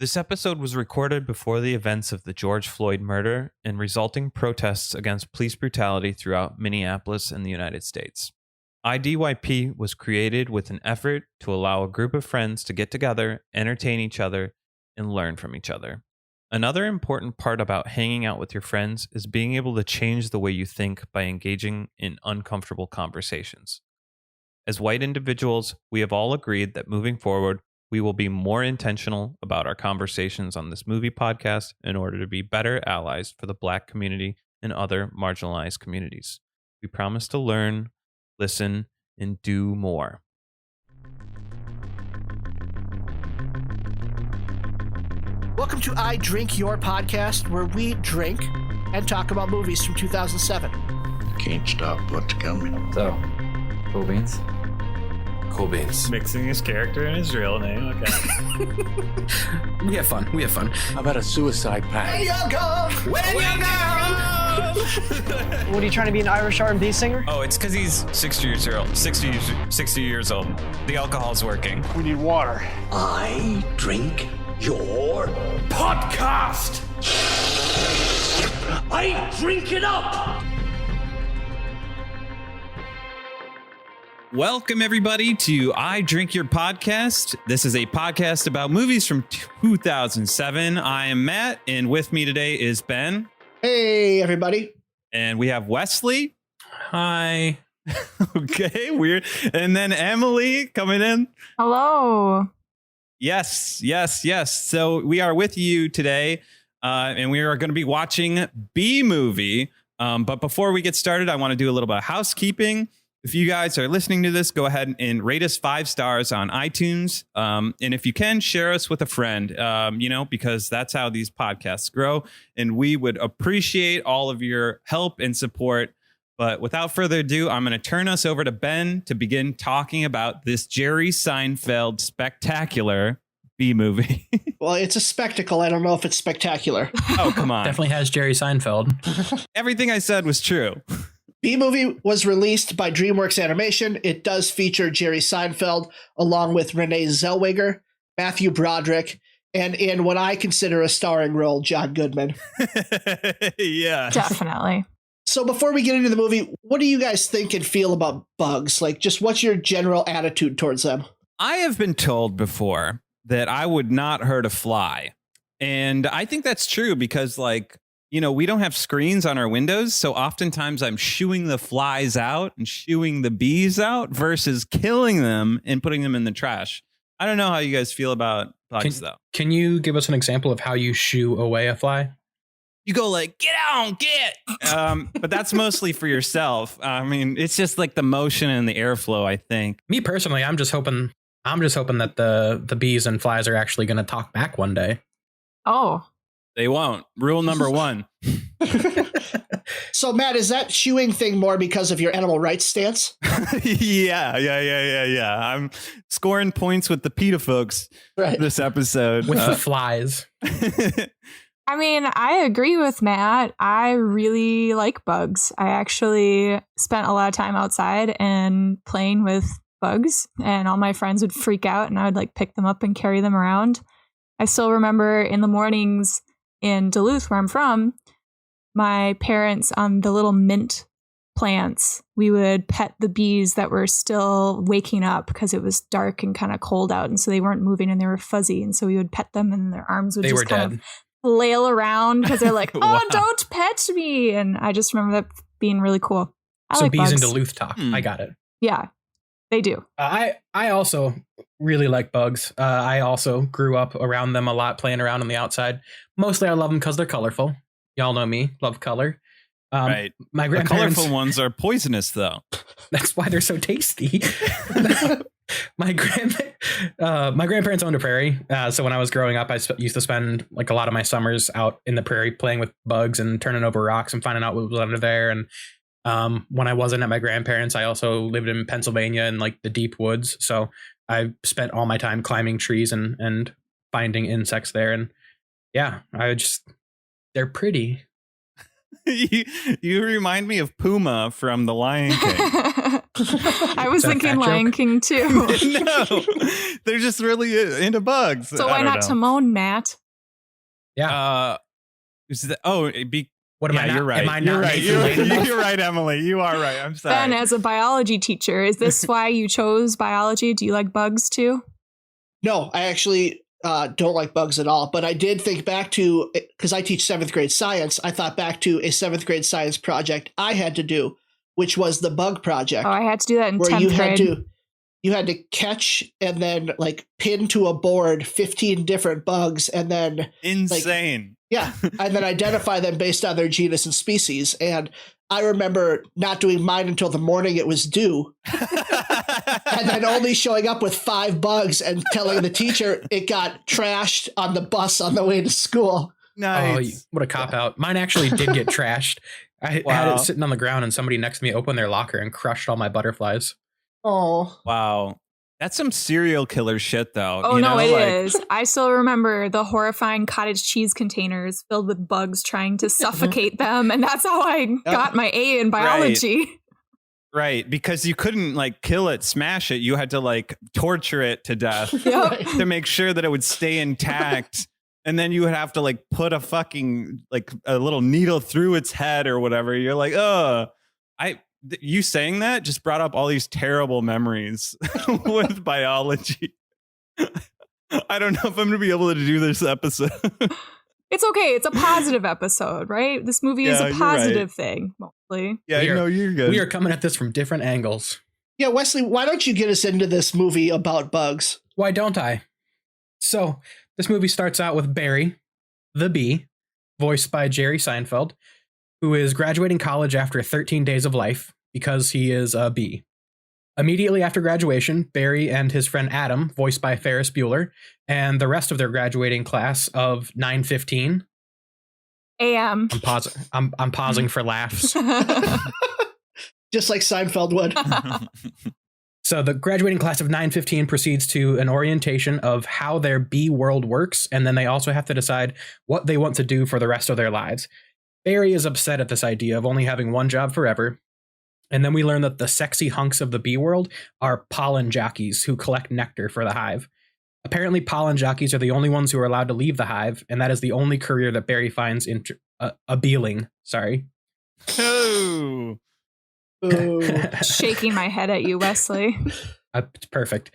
This episode was recorded before the events of the George Floyd murder and resulting protests against police brutality throughout Minneapolis and the United States. IDYP was created with an effort to allow a group of friends to get together, entertain each other, and learn from each other. Another important part about hanging out with your friends is being able to change the way you think by engaging in uncomfortable conversations. As white individuals, we have all agreed that moving forward, we will be more intentional about our conversations on this movie podcast in order to be better allies for the Black community and other marginalized communities. We promise to learn, listen, and do more. Welcome to I Drink Your Podcast, where we drink and talk about movies from 2007. Can't stop what's coming. So, cool beans? Cool beans. Mixing his character and his real name. Okay. We have fun. How about a suicide pact? What are you trying to be, an Irish R&B singer? Oh, it's because he's 60 years old. 60 years old. The alcohol's working. We need water. I drink your podcast. I drink it up. Welcome, everybody, to I Drink Your Podcast. This is a podcast about movies from 2007. I am Matt, and with me today is Ben. Hey, everybody. And we have Wesley. Hi. Okay, weird. And then Emily coming in. Hello. Yes. So we are with you today, and we are going to be watching B-Movie. But before we get started, I want to do a little bit of housekeeping. If you guys are listening to this, go ahead and rate us 5 stars on iTunes. And if you can, share us with a friend, because that's how these podcasts grow. And we would appreciate all of your help and support. But without further ado, I'm going to turn us over to Ben to begin talking about this Jerry Seinfeld spectacular B-movie. Well, it's a spectacle. I don't know if it's spectacular. Oh, come on. Definitely has Jerry Seinfeld. Everything I said was true. B-Movie was released by DreamWorks Animation. It does feature Jerry Seinfeld along with Renee Zellweger, Matthew Broderick, and in what I consider a starring role, John Goodman. Yeah. Definitely. So before we get into the movie, what do you guys think and feel about bugs? Like, just what's your general attitude towards them? I have been told before that I would not hurt a fly. And I think that's true because, we don't have screens on our windows. So oftentimes I'm shooing the flies out and shooing the bees out versus killing them and putting them in the trash. I don't know how you guys feel about bugs, though. Can you give us an example of how you shoo away a fly? You go get out, get. But that's mostly for yourself. I mean, it's just like the motion and the airflow, I think. Me personally, I'm just hoping that the bees and flies are actually going to talk back one day. Oh. They won't. Rule number 1. So, Matt, is that shooing thing more because of your animal rights stance? Yeah. I'm scoring points with the PETA folks this episode. With the flies. I mean, I agree with Matt. I really like bugs. I actually spent a lot of time outside and playing with bugs, and all my friends would freak out, and I would pick them up and carry them around. I still remember in the mornings in Duluth, where I'm from, my parents on the little mint plants, we would pet the bees that were still waking up because it was dark and kind of cold out. And so they weren't moving and they were fuzzy. And so we would pet them and their arms would just kind of flail around because they're like, Wow. oh, don't pet me. And I just remember that being really cool. I So like bees bugs. in Duluth talk. I got it. Yeah, they do. I also really like bugs. I also grew up around them a lot, playing around on the outside. Mostly I love them because they're colorful. Y'all know me, love color. Right. My The grandparents, colorful ones are poisonous, though. that's why they're so tasty. My grandparents owned a prairie. So when I was growing up, I used to spend a lot of my summers out in the prairie playing with bugs and turning over rocks and finding out what was under there. And when I wasn't at my grandparents, I also lived in Pennsylvania in the deep woods. So I spent all my time climbing trees and finding insects there. And yeah, they're pretty. you remind me of Puma from The Lion King. I was Is that a thinking fat Lion joke? King too. No, they're just really into bugs. So I why don't not know. Timon, Matt? It'd be. What am Yeah, I not? you're right. Am I You're not right. Nathan Lane? You're right, Emily. You are right. I'm sorry. Ben, as a biology teacher, is this why you chose biology? Do you like bugs too? No, I actually don't like bugs at all. But I did think back to, because I teach 7th grade science, I thought back to a 7th grade science project I had to do, which was the bug project. Oh, I had to do that in where 10th grade. You had to catch and then like pin to a board 15 different bugs and then Insane. and then identify them based on their genus and species. And I remember not doing mine until the morning it was due, and then only showing up with 5 bugs and telling the teacher it got trashed on the bus on the way to school. Nice. Oh, what a cop out. Mine actually did get trashed. I had it sitting on the ground and somebody next to me opened their locker and crushed all my butterflies. Oh, Wow. That's some serial killer shit, though. Oh, you no, know? it Like, is. I still remember the horrifying cottage cheese containers filled with bugs trying to suffocate them. And that's how I got my A in biology. Right, because you couldn't like kill it, smash it. You had to like torture it to death Yep. to make sure that it would stay intact. And then you would have to like put a fucking like a little needle through its head or whatever. You're like, you saying that just brought up all these terrible memories with biology. I don't know if I'm going to be able to do this episode. It's okay. It's a positive episode, right? This movie is Yeah, a you're positive thing, mostly. Yeah, We are- no, you're good. We are coming at this from different angles. yeah, Wesley, why don't you get us into this movie about bugs? Why don't I? So, this movie starts out with Barry, the bee, voiced by Jerry Seinfeld, who is graduating college after 13 days of life because he is a bee. Immediately after graduation, Barry and his friend Adam, voiced by Ferris Bueller, and the rest of their graduating class of 915. AM. I'm pausing for laughs. Just like Seinfeld would. So the graduating class of 915 proceeds to an orientation of how their bee world works, and then they also have to decide what they want to do for the rest of their lives. Barry is upset at this idea of only having one job forever. And then we learn that the sexy hunks of the bee world are pollen jockeys who collect nectar for the hive. Apparently, pollen jockeys are the only ones who are allowed to leave the hive, and that is the only career that Barry finds appealing. Sorry. Oh. Ooh. Shaking my head at you, Wesley. Perfect.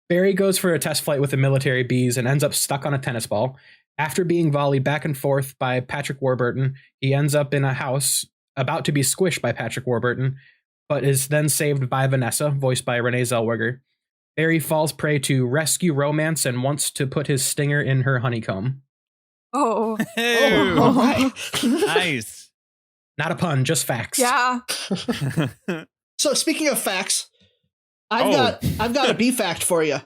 Barry goes for a test flight with the military bees and ends up stuck on a tennis ball. After being volleyed back and forth by Patrick Warburton, he ends up in a house about to be squished by Patrick Warburton, but is then saved by Vanessa, voiced by Renee Zellweger. Barry falls prey to rescue romance and wants to put his stinger in her honeycomb. Oh. All right. Nice. Not a pun, just facts. Yeah. So speaking of facts, I've got a bee fact for you.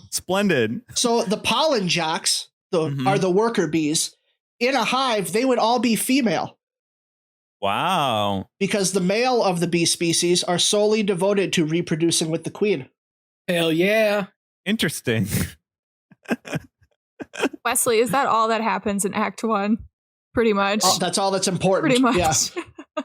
Splendid. So the pollen jocks Mhm. are the worker bees. In a hive, they would all be female Wow. because the male of the bee species are solely devoted to reproducing with the queen. Hell yeah. Interesting. Wesley, is that all that happens in Act 1? Pretty much. That's all that's important. Pretty much. Yeah.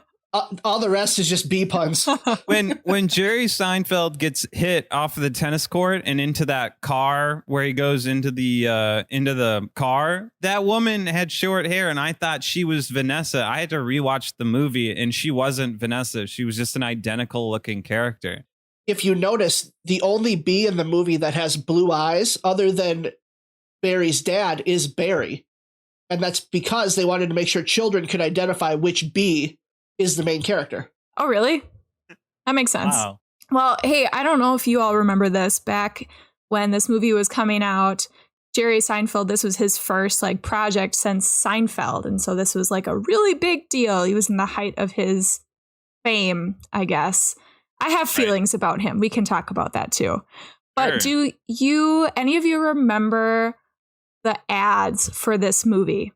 All the rest is just bee puns. when Jerry Seinfeld gets hit off of the tennis court and into that car where he goes into the car, that woman had short hair and I thought she was Vanessa. I had to rewatch the movie and she wasn't Vanessa. She was just an identical looking character. If you notice, the only bee in the movie that has blue eyes, other than Barry's dad, is Barry. And that's because they wanted to make sure children could identify which bee is the main character. Oh, really? That makes sense. Wow. Well, hey, I don't know if you all remember this. Back when this movie was coming out, Jerry Seinfeld, this was his first project since Seinfeld. And so this was a really big deal. He was in the height of his fame, I guess. I have feelings about him. We can talk about that too. But Sure. do any of you remember the ads for this movie?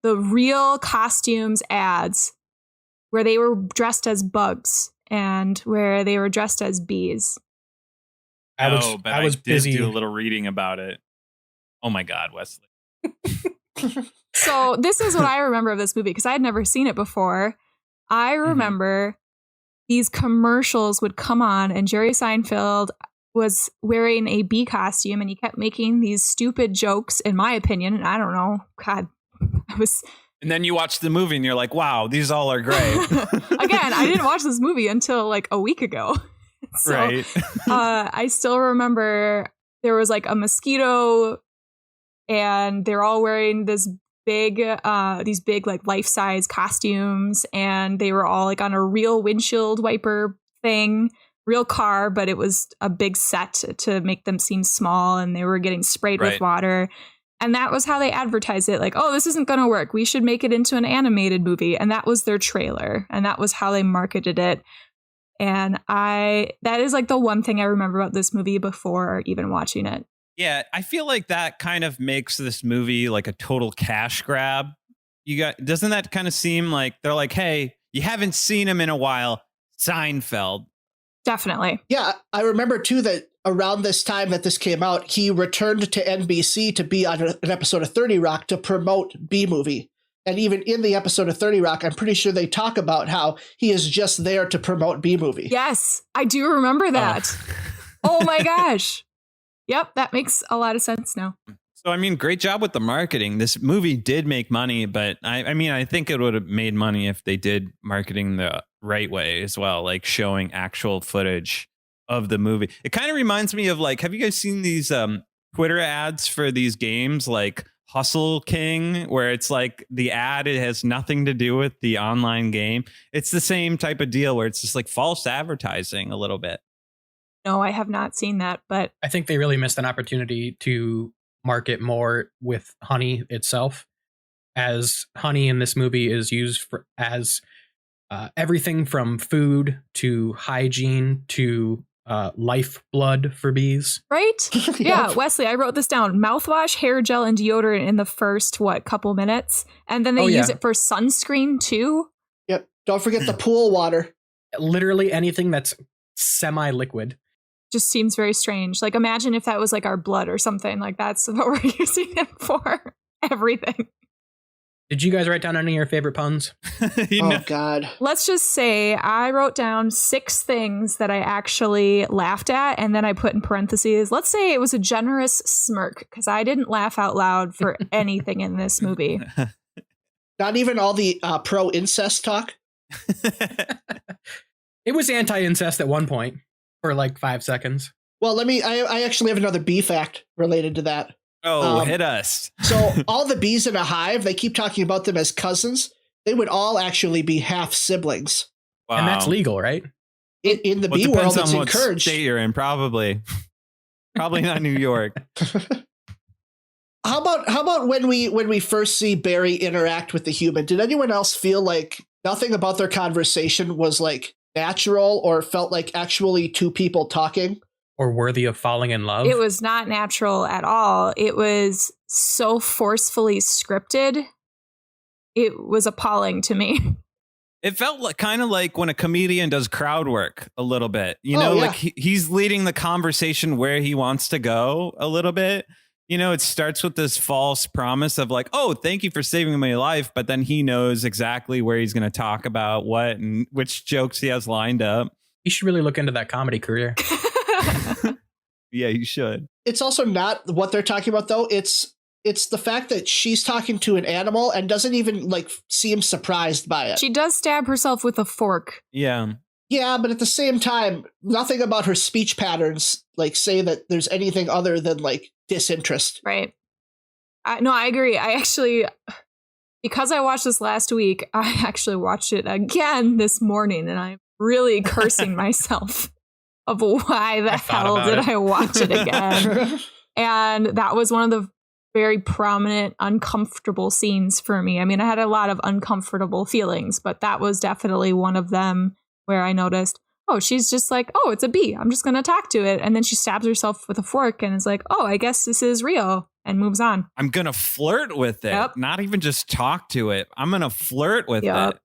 The real costumes ads where they were dressed as bugs and where they were dressed as bees. I was did busy. do a little reading about it. Oh my God, Wesley. So this is what I remember of this movie because I had never seen it before. I remember these commercials would come on and Jerry Seinfeld was wearing a bee costume and he kept making these stupid jokes, in my opinion. And I don't know. God, I was... And then you watch the movie and you're like, wow, these all are great. Again, I didn't watch this movie until like a week ago. So, right. I still remember there was like a mosquito and they're all wearing these big like life-size costumes and they were all like on a real windshield wiper thing, real car, but it was a big set to make them seem small and they were getting sprayed with water. And that was how they advertised it. Like, oh, this isn't going to work. We should make it into an animated movie. And that was their trailer. And that was how they marketed it. And that is like the one thing I remember about this movie before even watching it. Yeah, I feel like that kind of makes this movie like a total cash grab. Doesn't that kind of seem like they're like, hey, you haven't seen him in a while, Seinfeld. Definitely. Yeah, I remember too that around this time that this came out, he returned to NBC to be on an episode of 30 Rock to promote B-Movie. And even in the episode of 30 Rock, I'm pretty sure they talk about how he is just there to promote B-Movie. Yes, I do remember that. Oh my gosh. Yep, that makes a lot of sense now. So, I mean, great job with the marketing. This movie did make money, but I think it would have made money if they did marketing the right way as well, like showing actual footage of the movie. It kind of reminds me of like, have you guys seen these Twitter ads for these games like Hustle King, where it's like the ad, it has nothing to do with the online game? It's the same type of deal where it's just like false advertising a little bit. No, I have not seen that, but I think they really missed an opportunity to market more with honey itself, as honey in this movie is used as everything from food to hygiene to lifeblood for bees. Right? Yeah, Wesley, I wrote this down. Mouthwash, hair gel, and deodorant in the first, couple minutes. And then they use it for sunscreen too. Yep. Don't forget the pool water. Literally anything that's semi-liquid. Just seems very strange. Like, imagine if that was like our blood or something. Like, that's what we're using it for. Everything. Did you guys write down any of your favorite puns? Oh, God. Let's just say I wrote down 6 things that I actually laughed at, and then I put in parentheses, let's say it was a generous smirk, because I didn't laugh out loud for anything in this movie. Not even all the pro-incest talk? It was anti-incest at one point for like 5 seconds. Well, I actually have another bee fact related to that. Oh, hit us. So all the bees in a hive, they keep talking about them as cousins. They would all actually be half siblings. Wow. And that's legal, right? In the bee world, it's encouraged. State you're in, probably not New York. How about when we first see Barry interact with the human? Did anyone else feel like nothing about their conversation was like natural or felt like actually two people talking? Or worthy of falling in love? It was not natural at all. It was so forcefully scripted. It was appalling to me. It felt like kind of like when a comedian does crowd work a little bit, like he's leading the conversation where he wants to go a little bit. It starts with this false promise of like, oh, thank you for saving my life. But then he knows exactly where he's going to talk about what and which jokes he has lined up. You should really look into that comedy career. Yeah, you should. It's also not what they're talking about, though. It's the fact that she's talking to an animal and doesn't even like seem surprised by it. She does stab herself with a fork. Yeah. Yeah, but at the same time, nothing about her speech patterns like say that there's anything other than like disinterest. Right. No, I agree. I actually, because I watched this last week, I actually watched it again this morning, and I'm really cursing myself of why the hell did I watch it again. And that was one of the very prominent, uncomfortable scenes for me. I mean, I had a lot of uncomfortable feelings, but that was definitely one of them where I noticed, oh, she's just like, oh, it's a bee. I'm just going to talk to it. And then she stabs herself with a fork and is like, oh, I guess this is real, and moves on. I'm going to flirt with it. Yep. Not even just talk to it. I'm going to flirt with it.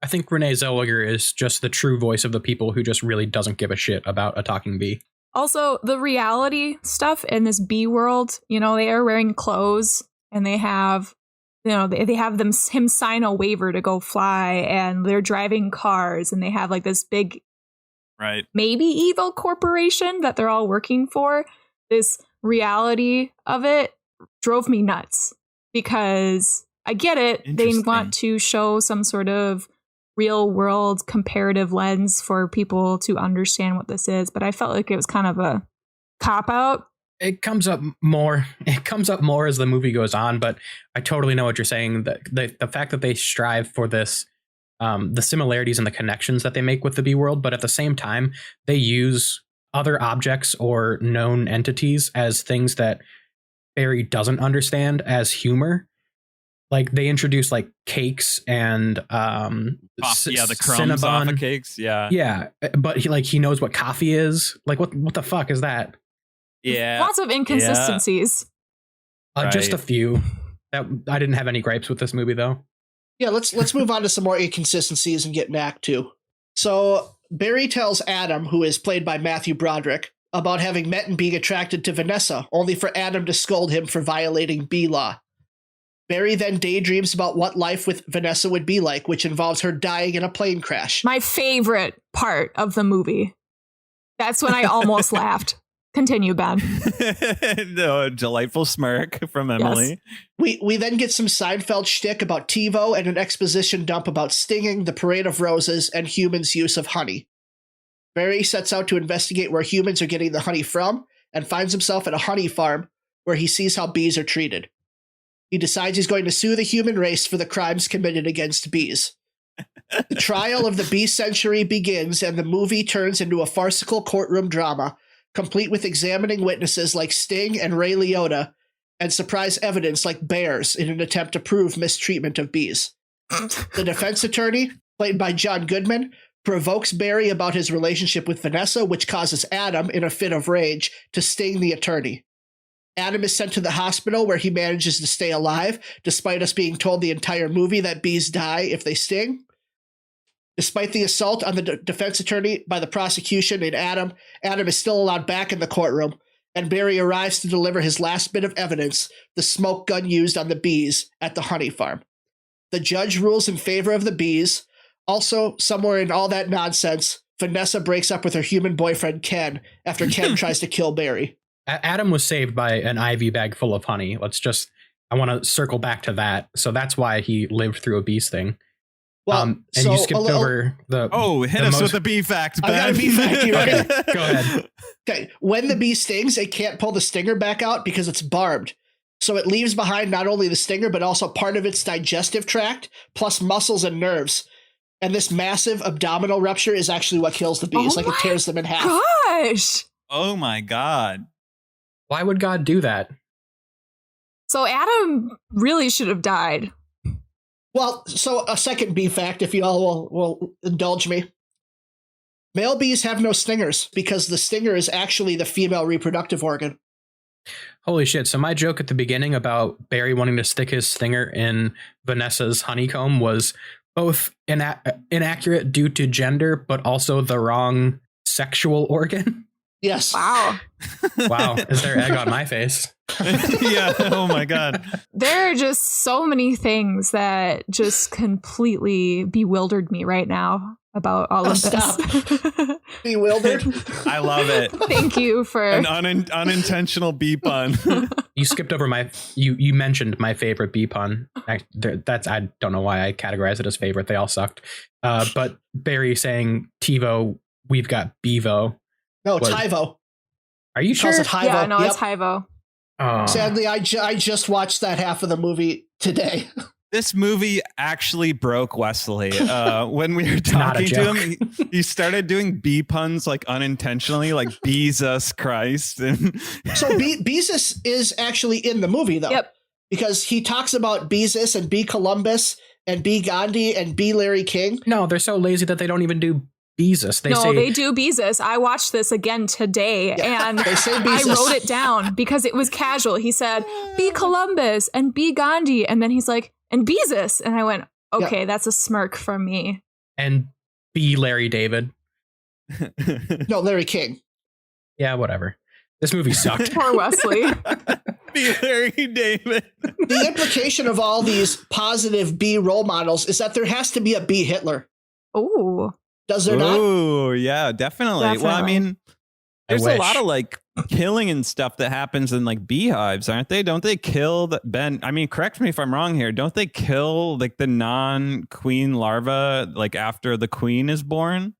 I think Renee Zellweger is just the true voice of the people who just really doesn't give a shit about a talking bee. Also, the reality stuff in this bee world, they are wearing clothes and they have they have him sign a waiver to go fly, and they're driving cars, and they have like this big, Right. maybe evil corporation that they're all working for. This reality of it drove me nuts because I get it. They Interesting. want to show some sort of real world comparative lens for people to understand what this is, but I felt like it was kind of a cop out. It comes up more. It comes up more as the movie goes on, but I totally know what you're saying. The fact that they strive for this, the similarities and the connections that they make with the B world, but at the same time, they use other objects or known entities as things that Barry doesn't understand as humor. Like they introduce like cakes and the crumbs Cinnabon. off of cakes. Yeah. Yeah, but he knows what coffee is. Like what the fuck is that? Yeah. Lots of inconsistencies. Just a Right. few. That I didn't have any gripes with this movie though. Yeah, let's move on to some more inconsistencies and get in Act 2. So Barry tells Adam, who is played by Matthew Broderick, about having met and being attracted to Vanessa, only for Adam to scold him for violating B law. Barry then daydreams about what life with Vanessa would be like, which involves her dying in a plane crash. My favorite part of the movie. That's when I almost laughed. Continue, Ben. No, delightful smirk from Emily. We then get some Seinfeld shtick about TiVo and an exposition dump about stinging, the parade of roses, and humans' use of honey. Barry sets out to investigate where humans are getting the honey from and finds himself at a honey farm where he sees how bees are treated. He decides he's going to sue the human race for the crimes committed against bees. The trial of the bee century begins, and the movie turns into a farcical courtroom drama, complete with examining witnesses like Sting and Ray Liotta, and surprise evidence like bears in an attempt to prove mistreatment of bees. The defense attorney, played by John Goodman, provokes Barry about his relationship with Vanessa, which causes Adam, in a fit of rage, to sting the attorney. Adam is sent to the hospital where he manages to stay alive, despite us being told the entire movie that bees die if they sting. Despite the assault on the defense attorney by the prosecution and Adam is still allowed back in the courtroom, and Barry arrives to deliver his last bit of evidence, the smoke gun used on the bees at the honey farm. The judge rules in favor of the bees. Also, somewhere in all that nonsense, Vanessa breaks up with her human boyfriend Ken after Ken tries to kill Barry. Adam was saved by an IV bag full of honey. I want to circle back to that. So that's why he lived through a bee sting. Well, and so you skipped over the. Oh, hit us with a bee fact, Ben. I got a bee fact. You ready? Okay, go ahead. Okay, when the bee stings, it can't pull the stinger back out because it's barbed. So it leaves behind not only the stinger, but also part of its digestive tract, plus muscles and nerves. And this massive abdominal rupture is actually what kills the bees. Oh It tears them in half. Gosh. Oh my God. Why would God do that? So Adam really should have died. Well, so a second bee fact, if you all will indulge me. Male bees have no stingers because the stinger is actually the female reproductive organ. Holy shit. So my joke at the beginning about Barry wanting to stick his stinger in Vanessa's honeycomb was both inaccurate due to gender, but also the wrong sexual organ. Yes. Wow. Wow. Is there egg on my face? Yeah. Oh my God. There are just so many things that just completely bewildered me right now about all of Stop. this. Bewildered. I love it. Thank you for An unintentional bee pun. You skipped over you mentioned my favorite bee pun. I don't know why I categorize it as favorite. They all sucked. But Barry saying TiVo, we've got Bevo. No, What? TiVo. Are you sure? Calls it Hivo. Yeah, no, Yep. it's Hivo. Oh. Sadly, I just watched that half of the movie today. This movie actually broke Wesley. When we were Not a talking to joke. him, he started doing bee puns like unintentionally, like Jesus Christ. And So Beezus is actually in the movie, though. Yep. Because he talks about Beezus and B. Columbus and B. Gandhi and B. Larry King. No, they're so lazy that they don't even do Beezus. They They do Beezus. I watched this again today, and They say I Beezus. wrote it down because it was casual. He said, B. Columbus and B. Gandhi, and then he's like, and Beezus. And I went, okay, that's a smirk from me. and B. Larry David. No, Larry King. Yeah, whatever. This movie sucked. Poor Wesley. Be Larry David. The implication of all these positive B role models is that there has to be a B Hitler. Ooh. Does there not? Oh, yeah, definitely. Well, I Definitely. mean, there's a lot wish. of like killing and stuff that happens in like beehives, aren't they? Don't they kill Ben? I mean, correct me if I'm wrong here. Don't they kill like the non-queen larva like after the queen is born?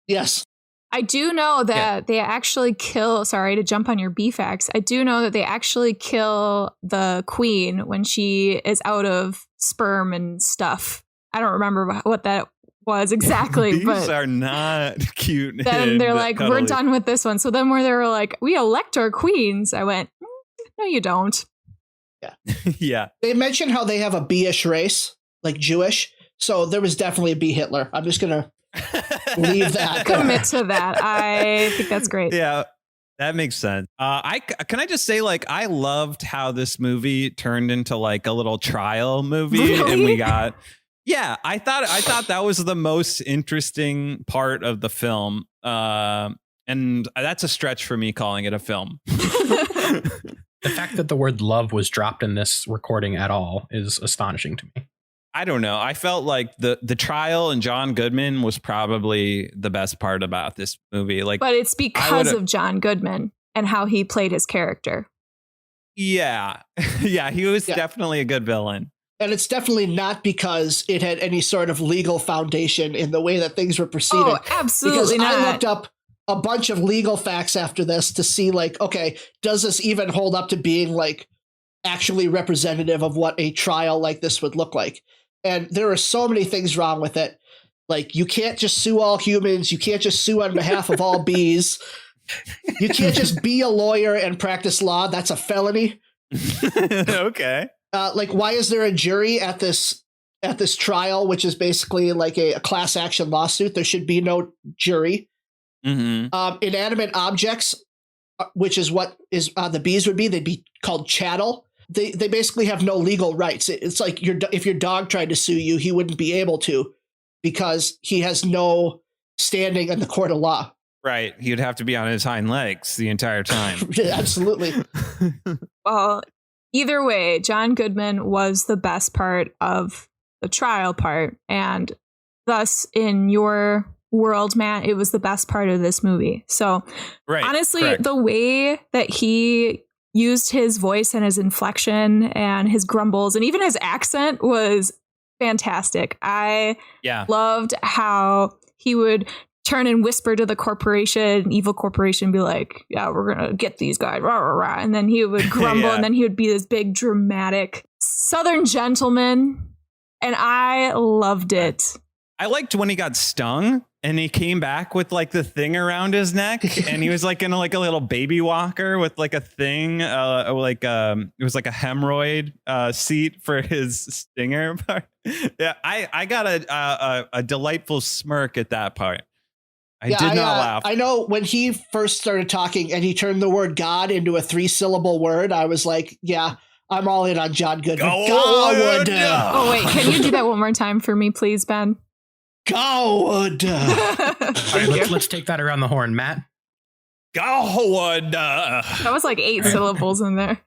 Yes. I do know that they actually kill, sorry to jump on your bee facts. I do know that they actually kill the queen when she is out of sperm and stuff. I don't remember what that was exactly, Bees but are not cute. then they're and like, we're cuddly. done with this one. So then where they were like, we elect our queens, I went, no, you don't. Yeah. They mentioned how they have a B-ish race, like Jewish. So there was definitely a B Hitler. I'm just going to leave that. Commit to that. I think that's great. Yeah, that makes sense. Can I just say, like, I loved how this movie turned into like a little trial movie, Really? and we got. Yeah, I thought that was the most interesting part of the film, and that's a stretch for me calling it a film. The fact that the word love was dropped in this recording at all is astonishing to me. I don't know. I felt like the trial and John Goodman was probably the best part about this movie. Like, But it's because of John Goodman and how he played his character. yeah, yeah, he was definitely a good villain. And it's definitely not because it had any sort of legal foundation in the way that things were proceeding. Oh, absolutely because I not. looked up a bunch of legal facts after this to see, like, okay, does this even hold up to being like actually representative of what a trial like this would look like? And there are so many things wrong with it. Like, you can't just sue all humans. You can't just sue on behalf of all bees. You can't just be a lawyer and practice law. That's a felony. Okay. Like, why is there a jury at this trial, which is basically like a class action lawsuit? There should be no jury. Mm-hmm. Inanimate objects, which is what is the bees would be, they'd be called chattel. They basically have no legal rights. It's like if your dog tried to sue you, he wouldn't be able to because he has no standing in the court of law. Right. He'd have to be on his hind legs the entire time. Absolutely. Well, either way, John Goodman was the best part of the trial part. And thus, in your world, Matt, it was the best part of this movie. So Right. honestly, correct. the way that he used his voice and his inflection and his grumbles and even his accent was fantastic. I Yeah. loved how he would turn and whisper to the evil corporation, and be like, yeah, we're gonna get these guys, rah, rah, rah. And then he would grumble, Yeah. and then he would be this big dramatic Southern gentleman, and I loved it. I liked when he got stung and he came back with like the thing around his neck and he was like in like a little baby walker with like a thing, it was like a hemorrhoid seat for his stinger part. Yeah, I got a delightful smirk at that part. I did not laugh. I know when he first started talking and he turned the word God into a 3-syllable word, I was like, yeah, I'm all in on John Goodman. God. Oh, wait, can you do that one more time for me, please, Ben? God. All right, let's take that around the horn, Matt. God. That was like 8 syllables in there.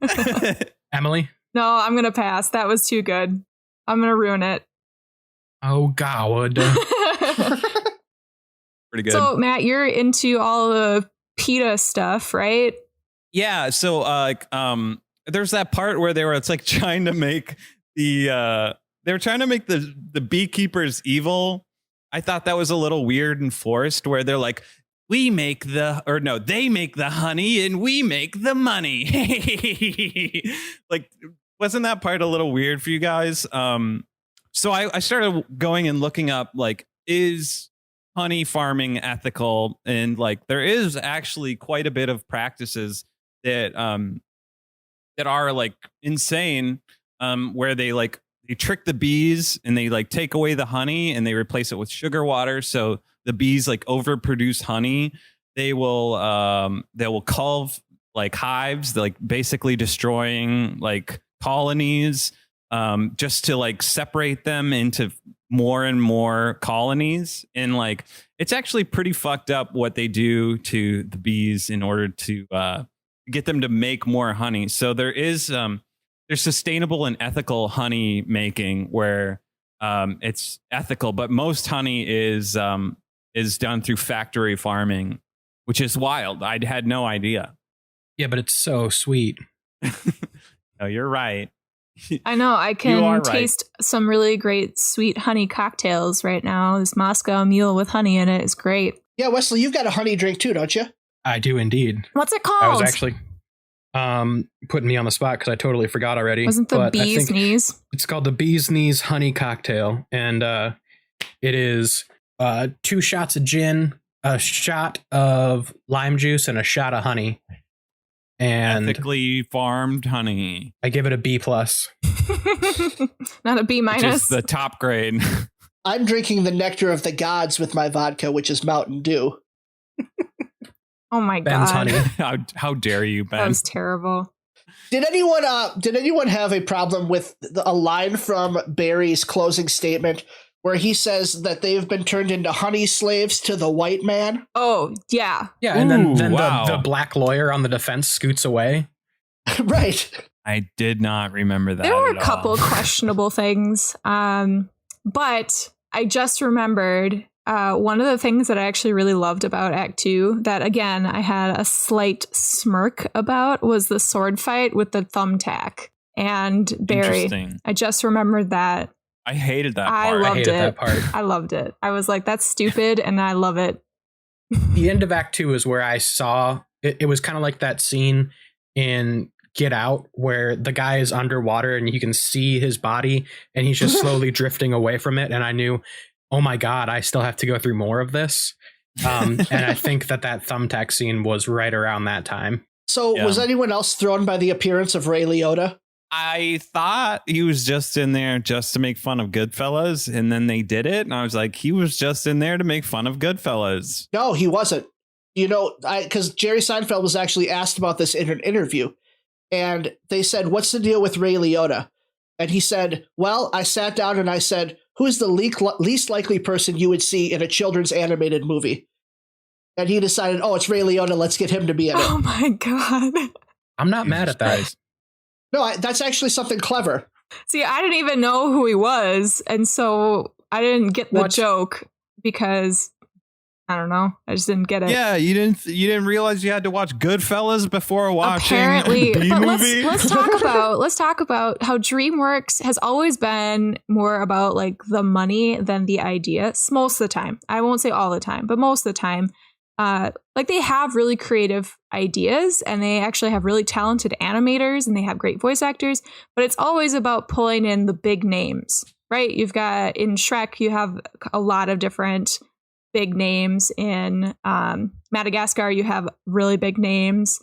Emily. No, I'm going to pass. That was too good. I'm going to ruin it. Oh God. Pretty good. So, Matt, you're into all the PETA stuff, right? Yeah, so there's that part where it's like trying to make the beekeepers evil. I thought that was a little weird and forced, where they're like, they make the honey and we make the money. Like, wasn't that part a little weird for you guys? So I started going and looking up, like, is honey farming ethical? And like, there is actually quite a bit of practices that are like insane, where they trick the bees and they like take away the honey and they replace it with sugar water. So the bees like overproduce honey. They will cull like hives, like basically destroying like colonies, just to like separate them into more and more colonies, and like it's actually pretty fucked up what they do to the bees in order to get them to make more honey. So there's sustainable and ethical honey making where it's ethical, but most honey is done through factory farming, which is wild. I had no idea. Yeah, but it's so sweet. Oh, you're right. I know. I You are can right. taste some really great sweet honey cocktails right now. This Moscow Mule with honey in it is great. Yeah, Wesley, you've got a honey drink too, don't you? I do indeed. What's it I called? was actually putting me on the spot because I totally forgot already. Wasn't the but I bee's think knees? It's called the Bee's Knees Honey Cocktail, and it is 2 shots of gin, a shot of lime juice, and a shot of honey. And Ethically farmed honey, I give it a B plus. Not a B which is minus. the top grade. I'm drinking the nectar of the gods with my vodka, which is Mountain Dew. Oh my Ben's god, honey. How dare you, that Ben? was terrible. Did anyone have a problem with a line from Barry's closing statement where he says that they've been turned into honey slaves to the white man? Oh yeah, Yeah, and Ooh, then wow. the black lawyer on the defense scoots away. Right. I did not remember that. there were at a couple all. questionable things, but I just remembered one of the things that I actually really loved about Act 2 that, again, I had a slight smirk about was the sword fight with the thumbtack and Barry. Interesting. I just remembered that. I hated that I part. loved hated it. that part. I loved it. I was like, that's stupid, and I love it. The end of Act 2 is where I saw it was kind of like that scene in Get Out where the guy is underwater and you can see his body and he's just slowly drifting away from it. And I knew, oh my God, I still have to go through more of this. And I think that thumbtack scene was right around that time. So Yeah. was anyone else thrown by the appearance of Ray Liotta? I thought he was just in there just to make fun of Goodfellas, and then they did it, and I was like, he was just in there to make fun of Goodfellas. No, he wasn't. You know, because Jerry Seinfeld was actually asked about this in an interview, and they said, "What's the deal with Ray Liotta?" And he said, "Well, I sat down and I said, who is the least likely person you would see in a children's animated movie?" And he decided, "Oh, it's Ray Liotta. Let's get him to be in it." Oh my god. I'm not mad at that. Christ. No, that's actually something clever. See, I didn't even know who he was, and so I didn't get the What? joke because I don't know. I just didn't get it. Yeah, you didn't realize you had to watch Goodfellas before watching Apparently, a B but movie? let's talk about how DreamWorks has always been more about like the money than the idea. Most of the time, I won't say all the time, but most of the time, like they have really creative ideas and they actually have really talented animators and they have great voice actors. But it's always about pulling in the big names, right? You've got in Shrek, you have a lot of different big names. In Madagascar, you have really big names.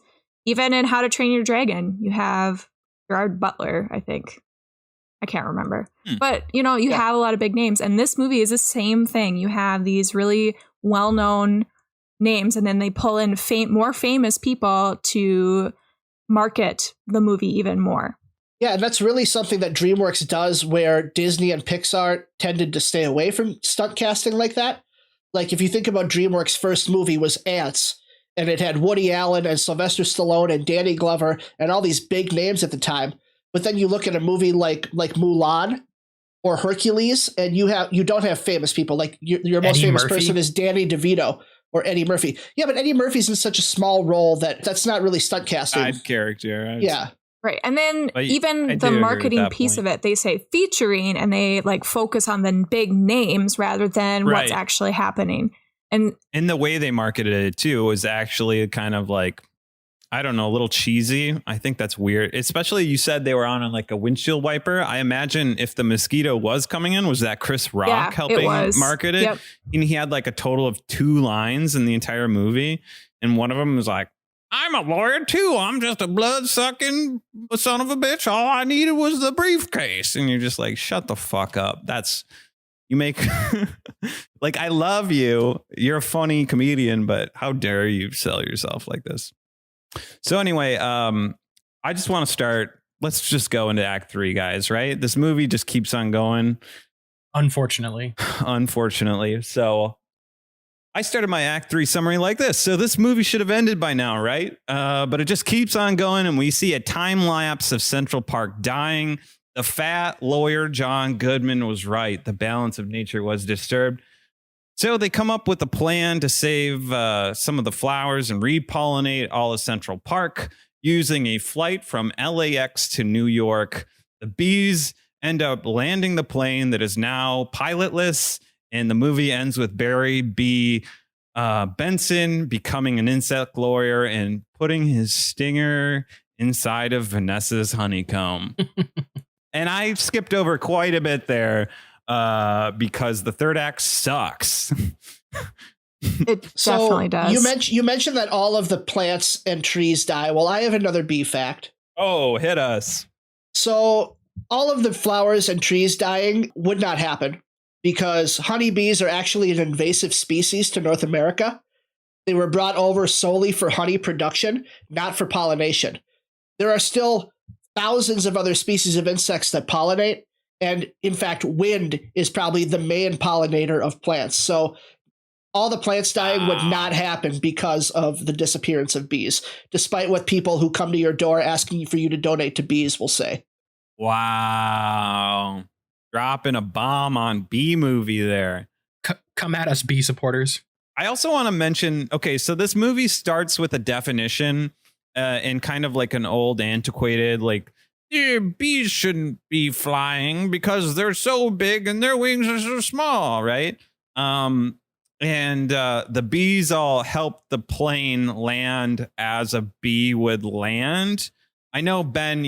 Even in How to Train Your Dragon, you have Gerard Butler, I think. I can't remember. But, you know, you have a lot of big names. And this movie is the same thing. You have these really well-known names, and then they pull in more famous people to market the movie even more. Yeah, and that's really something that DreamWorks does, where Disney and Pixar tended to stay away from stunt casting like that. Like, if you think about DreamWorks' first movie was Ants, and it had Woody Allen and Sylvester Stallone and Danny Glover and all these big names at the time. But then you look at a movie like Mulan or Hercules, and you don't have famous people. Like your most Eddie famous Murphy? person is Danny DeVito or Eddie Murphy. Yeah, but Eddie Murphy's in such a small role that's not really stunt casting. Side character. Yeah. Right. And then But I even do the agree with marketing that piece point. of it, they say featuring, and they like focus on the big names rather than what's Right. actually happening. And And the way they marketed it too was actually kind of like, I don't know, a little cheesy. I think that's weird. Especially you said they were on like a windshield wiper. I imagine if the mosquito was coming in, was that Chris Rock Yeah, it helping was. market it? Yep. And he had like a total of 2 lines in the entire movie. And one of them was like, I'm a lawyer too. I'm just a blood sucking son of a bitch. All I needed was the briefcase. And you're just like, shut the fuck up. You make like, I love you. You're a funny comedian, but how dare you sell yourself like this? So anyway, I just want to start. Let's just go into Act 3, guys. Right? This movie just keeps on going. Unfortunately. Unfortunately. So I started my Act 3 summary like this. So this movie should have ended by now, right? But it just keeps on going, and we see a time lapse of Central Park dying. The fat lawyer John Goodman was right. The balance of nature was disturbed. So they come up with a plan to save some of the flowers and repollinate all of Central Park using a flight from LAX to New York. The bees end up landing the plane that is now pilotless, and the movie ends with Barry B. Benson becoming an insect lawyer and putting his stinger inside of Vanessa's honeycomb. And I skipped over quite a bit there because the third act sucks. It definitely does. You mentioned that all of the plants and trees die. Well, I have another bee fact. Oh, hit us. So all of the flowers and trees dying would not happen because honeybees are actually an invasive species to North America. They were brought over solely for honey production, not for pollination. There are still thousands of other species of insects that pollinate. And in fact, wind is probably the main pollinator of plants. So all the plants dying would not happen because of the disappearance of bees, despite what people who come to your door asking for you to donate to bees will say. Wow. Dropping a bomb on bee movie there. Come at us, bee supporters. I also want to mention, okay, so this movie starts with a definition and kind of like an old antiquated, like, bees shouldn't be flying because they're so big and their wings are so small, right? And the bees all help the plane land as a bee would land. I know, Ben,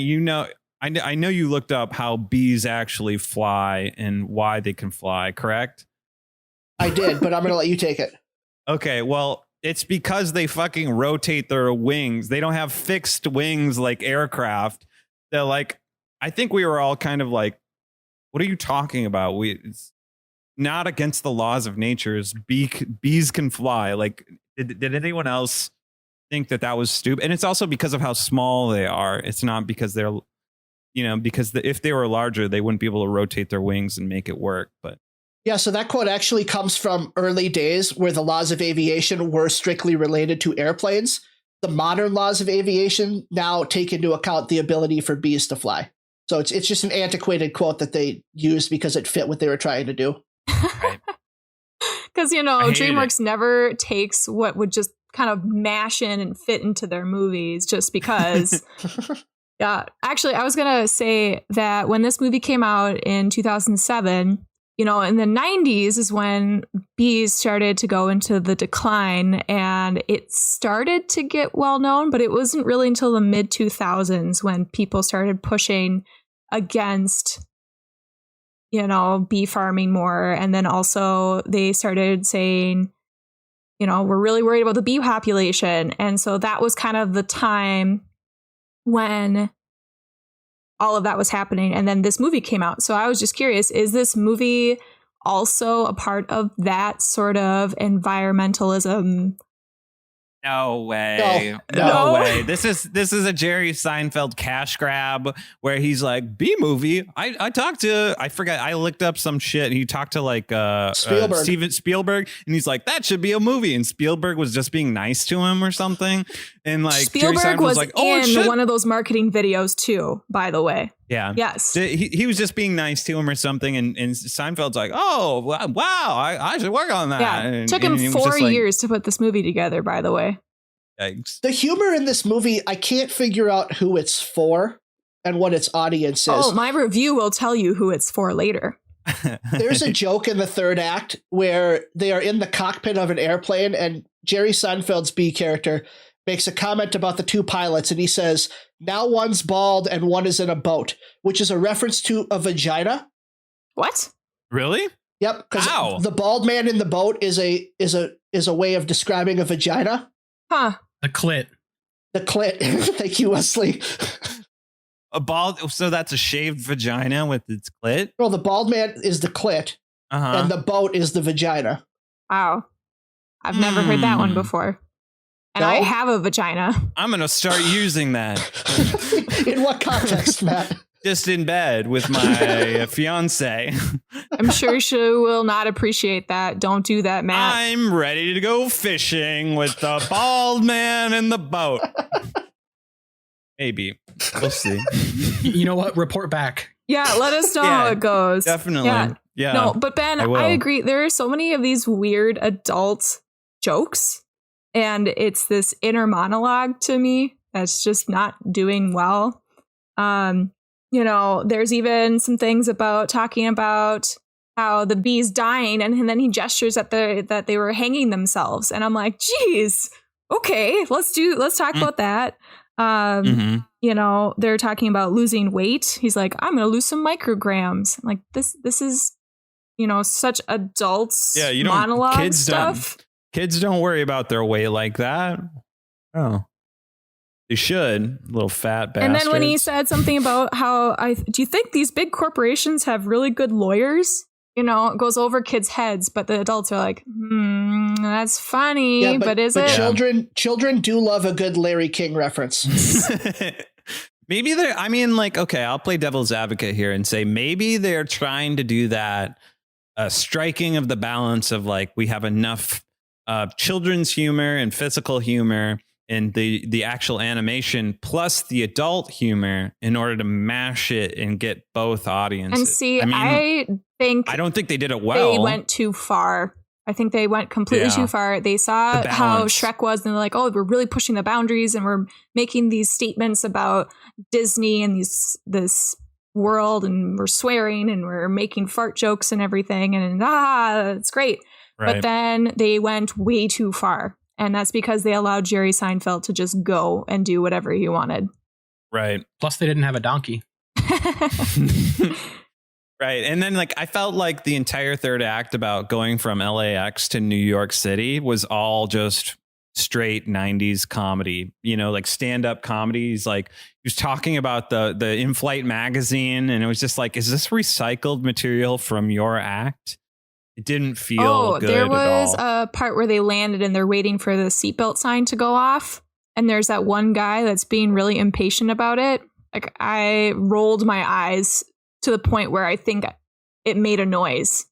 I know you looked up how bees actually fly and why they can fly, correct? I did, but I'm going to let you take it. Okay, well, it's because they fucking rotate their wings. They don't have fixed wings like aircraft. They're like, I think we were all kind of like, what are you talking about? It's not against the laws of nature. Bees can fly. Like, did anyone else think that was stupid? And it's also because of how small they are. It's not because they're, because if they were larger, they wouldn't be able to rotate their wings and make it work. But yeah, so that quote actually comes from early days where the laws of aviation were strictly related to airplanes. The modern laws of aviation now take into account the ability for bees to fly. So it's just an antiquated quote that they used because it fit what they were trying to do. Because, DreamWorks never takes what would just kind of mash in and fit into their movies just because. Yeah, actually, I was going to say that when this movie came out in 2007, in the 90s is when bees started to go into the decline, and it started to get well known, but it wasn't really until the mid 2000s when people started pushing against, bee farming more. And then also they started saying, we're really worried about the bee population. And so that was kind of the time when all of that was happening. And then this movie came out. So I was just curious, is this movie also a part of that sort of environmentalism? No way. No way. This is a Jerry Seinfeld cash grab where he's like, B movie. I forgot. I looked up some shit. He talked to like Steven Spielberg, and he's like, that should be a movie. And Spielberg was just being nice to him or something. And like Spielberg was like, in one of those marketing videos too, by the way. Yeah. Yes. He was just being nice to him or something. And Seinfeld's like, oh, wow, I should work on that. Yeah. It took him 4 years to put this movie together, by the way. Yikes. The humor in this movie, I can't figure out who it's for and what its audience is. Oh, my review will tell you who it's for later. There's a joke in the third act where they are in the cockpit of an airplane and Jerry Seinfeld's B character makes a comment about the two pilots, and he says, now one's bald and one is in a boat, which is a reference to a vagina. What? Really? Yep. Because the bald man in the boat is a way of describing a vagina. Huh. The clit. The clit. Thank you, Wesley. A bald, so that's a shaved vagina with its clit? Well, the bald man is the clit, and the boat is the vagina. Wow. I've never heard that one before. And I have a vagina. I'm going to start using that. In what context, Matt? just in bed with my fiance. I'm sure she will not appreciate that. Don't do that, Matt. I'm ready to go fishing with the bald man in the boat. Maybe. We'll see. You know what? Report back. Yeah, let us know how it goes. Definitely. Yeah. No, but Ben, I agree. There are so many of these weird adult jokes, and it's this inner monologue to me that's just not doing well. There's even some things about talking about how the bee's dying, and then he gestures at that they were hanging themselves, and I'm like, geez, okay, let's talk about that. They're talking about losing weight. He's like, I'm gonna lose some micrograms. I'm like, this is such adult monologue stuff. Kids don't worry about their weight like that. Oh, they should, little fat bastards. And then when he said something about how do you think these big corporations have really good lawyers? It goes over kids' heads, but the adults are like, that's funny, but is it? Children do love a good Larry King reference. Maybe okay, I'll play devil's advocate here and say maybe they're trying to do that striking of the balance of like, we have enough children's humor and physical humor and the actual animation plus the adult humor in order to mash it and get both audiences. And see, I don't think they did it well. They went too far. I think they went completely too far. They saw how Shrek was, and they're like, oh, we're really pushing the boundaries, and we're making these statements about Disney and this world, and we're swearing, and we're making fart jokes and everything, and it's great. Right. But then they went way too far, and that's because they allowed Jerry Seinfeld to just go and do whatever he wanted. Right. Plus, they didn't have a donkey. Right. And then I felt like the entire third act about going from LAX to New York City was all just straight 90s comedy, stand-up comedies. He was talking about the In-Flight magazine, and it was just like, is this recycled material from your act? It didn't feel good there was at all. A part where they landed and they're waiting for the seatbelt sign to go off. And there's that one guy that's being really impatient about it. I rolled my eyes to the point where I think it made a noise.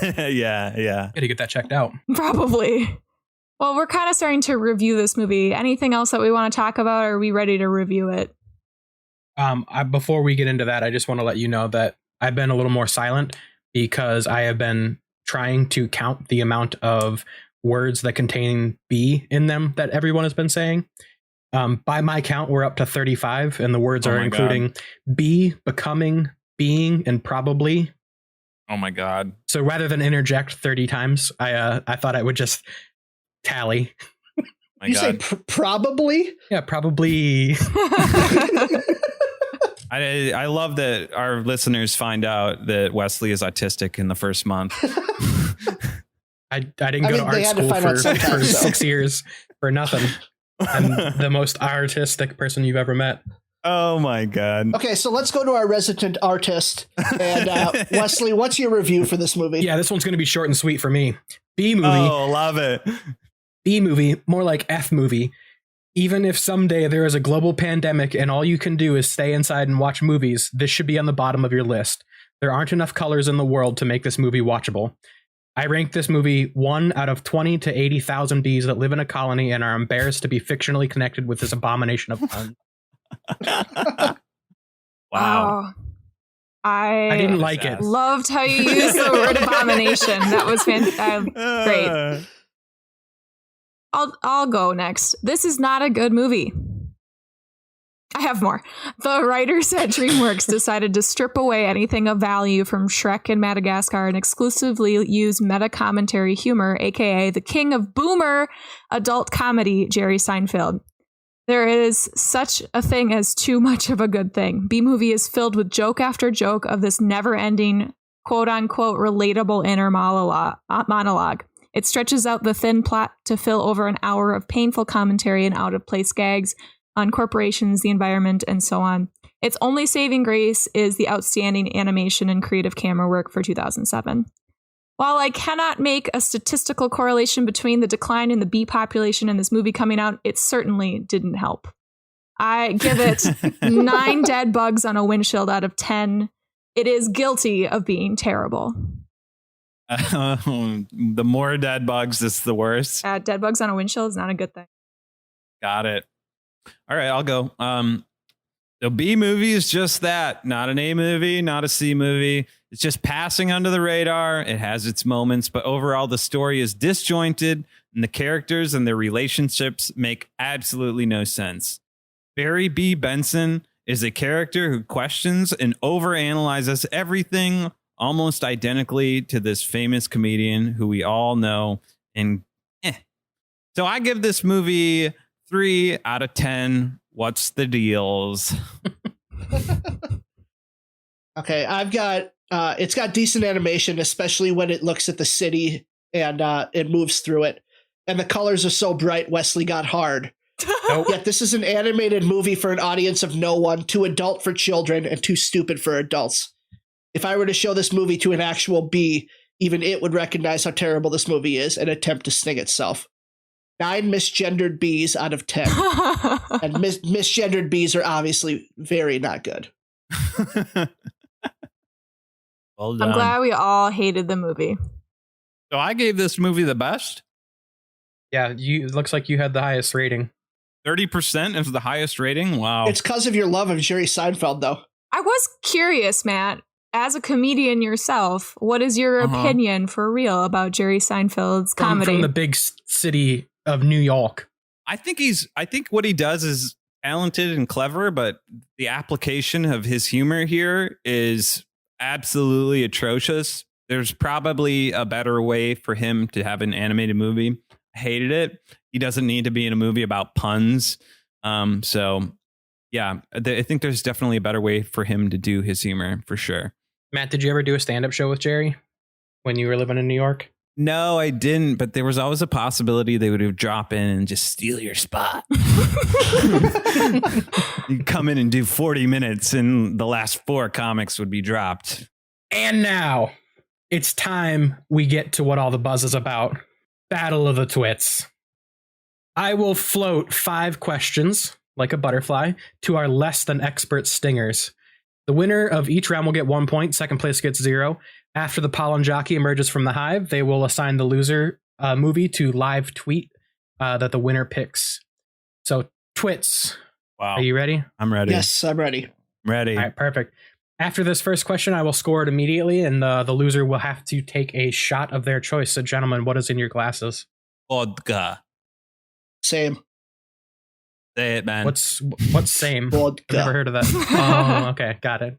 Yeah. Gotta get that checked out. Probably. Well, we're kind of starting to review this movie. Anything else that we want to talk about, or are we ready to review it? Before we get into that, I just want to let you know that I've been a little more silent because I have been trying to count the amount of words that contain B in them that everyone has been saying. By my count, we're up to 35, and the words are including be, becoming, being, and probably. Oh my God. So rather than interject 30 times, I thought I would just tally. You say probably? Yeah, probably. I love that our listeners find out that Wesley is autistic in the first month. I didn't go to art school for 6 years for nothing. I'm the most artistic person you've ever met. Oh my God. Okay, so let's go to our resident artist. And Wesley, what's your review for this movie? Yeah, this one's going to be short and sweet for me. B movie. Oh, love it. B movie, more like F movie. Even if someday there is a global pandemic and all you can do is stay inside and watch movies, this should be on the bottom of your list. There aren't enough colors in the world to make this movie watchable. I rank this movie 1 out of 20 to 80,000 bees that live in a colony and are embarrassed to be fictionally connected with this abomination of fun. Wow. I didn't like it. Loved how you used the word abomination. That was fantastic. Great. I'll go next. This is not a good movie. I have more. The writers at DreamWorks decided to strip away anything of value from Shrek and Madagascar and exclusively use meta-commentary humor, aka the king of boomer adult comedy, Jerry Seinfeld. There is such a thing as too much of a good thing. B-movie is filled with joke after joke of this never-ending, quote-unquote, relatable inner monologue. It stretches out the thin plot to fill over an hour of painful commentary and out-of-place gags on corporations, the environment, and so on. Its only saving grace is the outstanding animation and creative camera work for 2007. While I cannot make a statistical correlation between the decline in the bee population and this movie coming out, it certainly didn't help. I give it 9 dead bugs on a windshield out of 10. It is guilty of being terrible. The more dead bugs, it's the worse. Dead bugs on a windshield is not a good thing. Got it. All right, I'll go. The B movie is just that. Not an A movie, not a C movie. It's just passing under the radar. It has its moments, but overall the story is disjointed and the characters and their relationships make absolutely no sense. Barry B. Benson is a character who questions and overanalyzes everything almost identically to this famous comedian who we all know. And so I give this movie 3 out of 10. What's the deals? Okay, I've got it's got decent animation, especially when it looks at the city and it moves through it. And the colors are so bright, Wesley got hard. Nope. Yet this is an animated movie for an audience of no one, too adult for children and too stupid for adults. If I were to show this movie to an actual bee, even it would recognize how terrible this movie is and attempt to sting itself. 9 misgendered bees out of 10. And misgendered bees are obviously very not good. Well done. I'm glad we all hated the movie. So I gave this movie the best. Yeah, it looks like you had the highest rating. 30% is the highest rating. Wow. It's because of your love of Jerry Seinfeld, though. I was curious, Matt, as a comedian yourself, what is your opinion for real about Jerry Seinfeld's comedy? From the big city of New York. I think what he does is talented and clever, but the application of his humor here is absolutely atrocious. There's probably a better way for him to have an animated movie. I hated it. He doesn't need to be in a movie about puns. So yeah, I think there's definitely a better way for him to do his humor for sure. Matt, did you ever do a stand-up show with Jerry when you were living in New York? No, I didn't, but there was always a possibility they would drop in and just steal your spot. You'd come in and do 40 minutes and the last 4 comics would be dropped. And now it's time we get to what all the buzz is about. Battle of the Twits. I will float 5 questions, like a butterfly, to our less than expert stingers. The winner of each round will get 1 point. Second place gets 0. After the pollen jockey emerges from the hive, they will assign the loser movie to live tweet that the winner picks. So, Twits. Wow. Are you ready? I'm ready. Yes, I'm ready. Ready. All right, perfect. After this first question, I will score it immediately, and the loser will have to take a shot of their choice. So, gentlemen, what is in your glasses? Vodka. Same. Say it, man. What's same? Vodka. I've never heard of that. Oh, okay. Got it.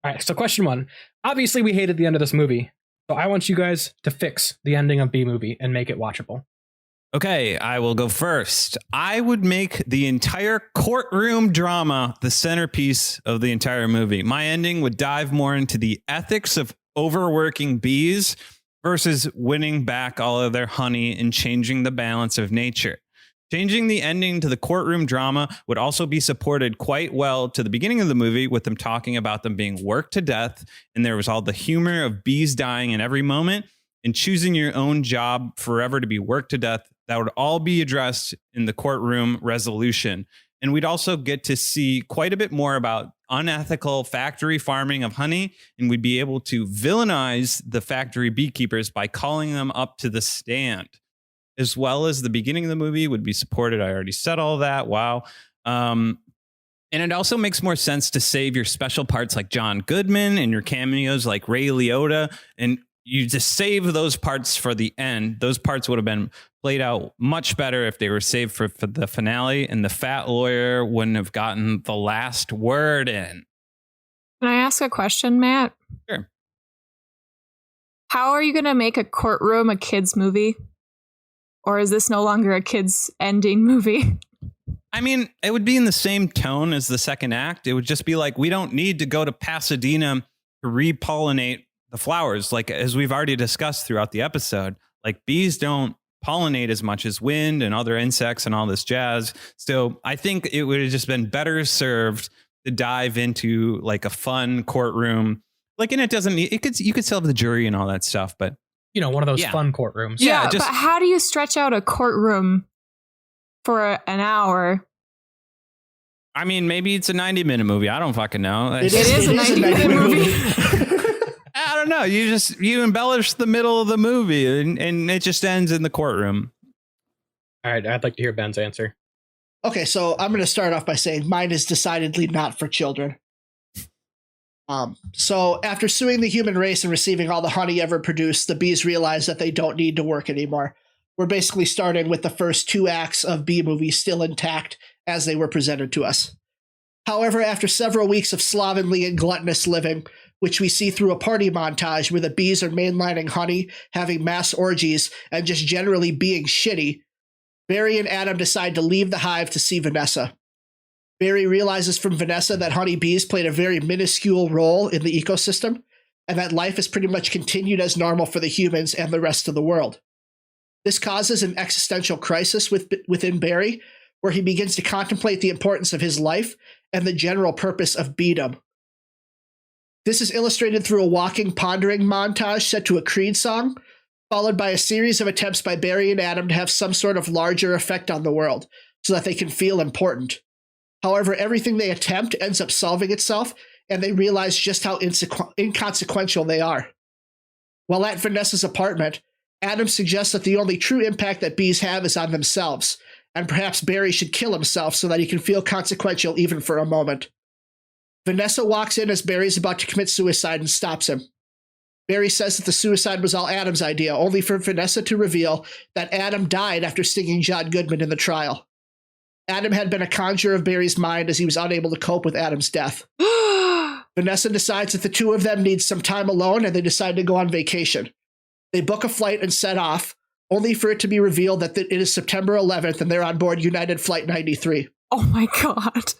All right, so question 1. Obviously, we hated the end of this movie, so I want you guys to fix the ending of B movie and make it watchable. Okay, I will go first. I would make the entire courtroom drama the centerpiece of the entire movie. My ending would dive more into the ethics of overworking bees versus winning back all of their honey and changing the balance of nature. Changing the ending to the courtroom drama would also be supported quite well to the beginning of the movie with them talking about them being worked to death. And there was all the humor of bees dying in every moment and choosing your own job forever to be worked to death. That would all be addressed in the courtroom resolution. And we'd also get to see quite a bit more about unethical factory farming of honey. And we'd be able to villainize the factory beekeepers by calling them up to the stand. As well as the beginning of the movie would be supported. I already said all that. Wow. And it also makes more sense to save your special parts like John Goodman and your cameos like Ray Liotta. And you just save those parts for the end. Those parts would have been played out much better if they were saved for the finale. And the fat lawyer wouldn't have gotten the last word in. Can I ask a question, Matt? Sure. How are you going to make a courtroom a kid's movie? Or is this no longer a kid's ending movie? I mean, it would be in the same tone as the second act. It would just be like, we don't need to go to Pasadena to repollinate the flowers. Like, as we've already discussed throughout the episode, like bees don't pollinate as much as wind and other insects and all this jazz. So I think it would have just been better served to dive into like a fun courtroom. Like, and it doesn't need, you could still have the jury and all that stuff, but One of those fun courtrooms. Yeah, but how do you stretch out a courtroom for an hour I mean, maybe it's a 90-minute movie. I don't fucking know. It is a 90-minute movie. I don't know. You embellish the middle of the movie and it just ends in the courtroom. All right, I'd like to hear Ben's answer. Okay, so I'm going to start off by saying mine is decidedly not for children. So after suing the human race and receiving all the honey ever produced, the bees realize that they don't need to work anymore. We're basically starting with the first 2 acts of bee movies still intact as they were presented to us. However, after several weeks of slovenly and gluttonous living, which we see through a party montage where the bees are mainlining honey, having mass orgies, and just generally being shitty, Barry and Adam decide to leave the hive to see Vanessa. Barry realizes from Vanessa that honeybees played a very minuscule role in the ecosystem, and that life is pretty much continued as normal for the humans and the rest of the world. This causes an existential crisis within Barry, where he begins to contemplate the importance of his life and the general purpose of beedom. This is illustrated through a walking, pondering montage set to a Creed song, followed by a series of attempts by Barry and Adam to have some sort of larger effect on the world, so that they can feel important. However, everything they attempt ends up solving itself, and they realize just how inconsequential they are. While at Vanessa's apartment, Adam suggests that the only true impact that bees have is on themselves, and perhaps Barry should kill himself so that he can feel consequential even for a moment. Vanessa walks in as Barry's about to commit suicide and stops him. Barry says that the suicide was all Adam's idea, only for Vanessa to reveal that Adam died after stinging John Goodman in the trial. Adam had been a conjurer of Barry's mind as he was unable to cope with Adam's death. Vanessa decides that the two of them need some time alone, and they decide to go on vacation. They book a flight and set off, only for it to be revealed that it is September 11th and they're on board United Flight 93. Oh my God.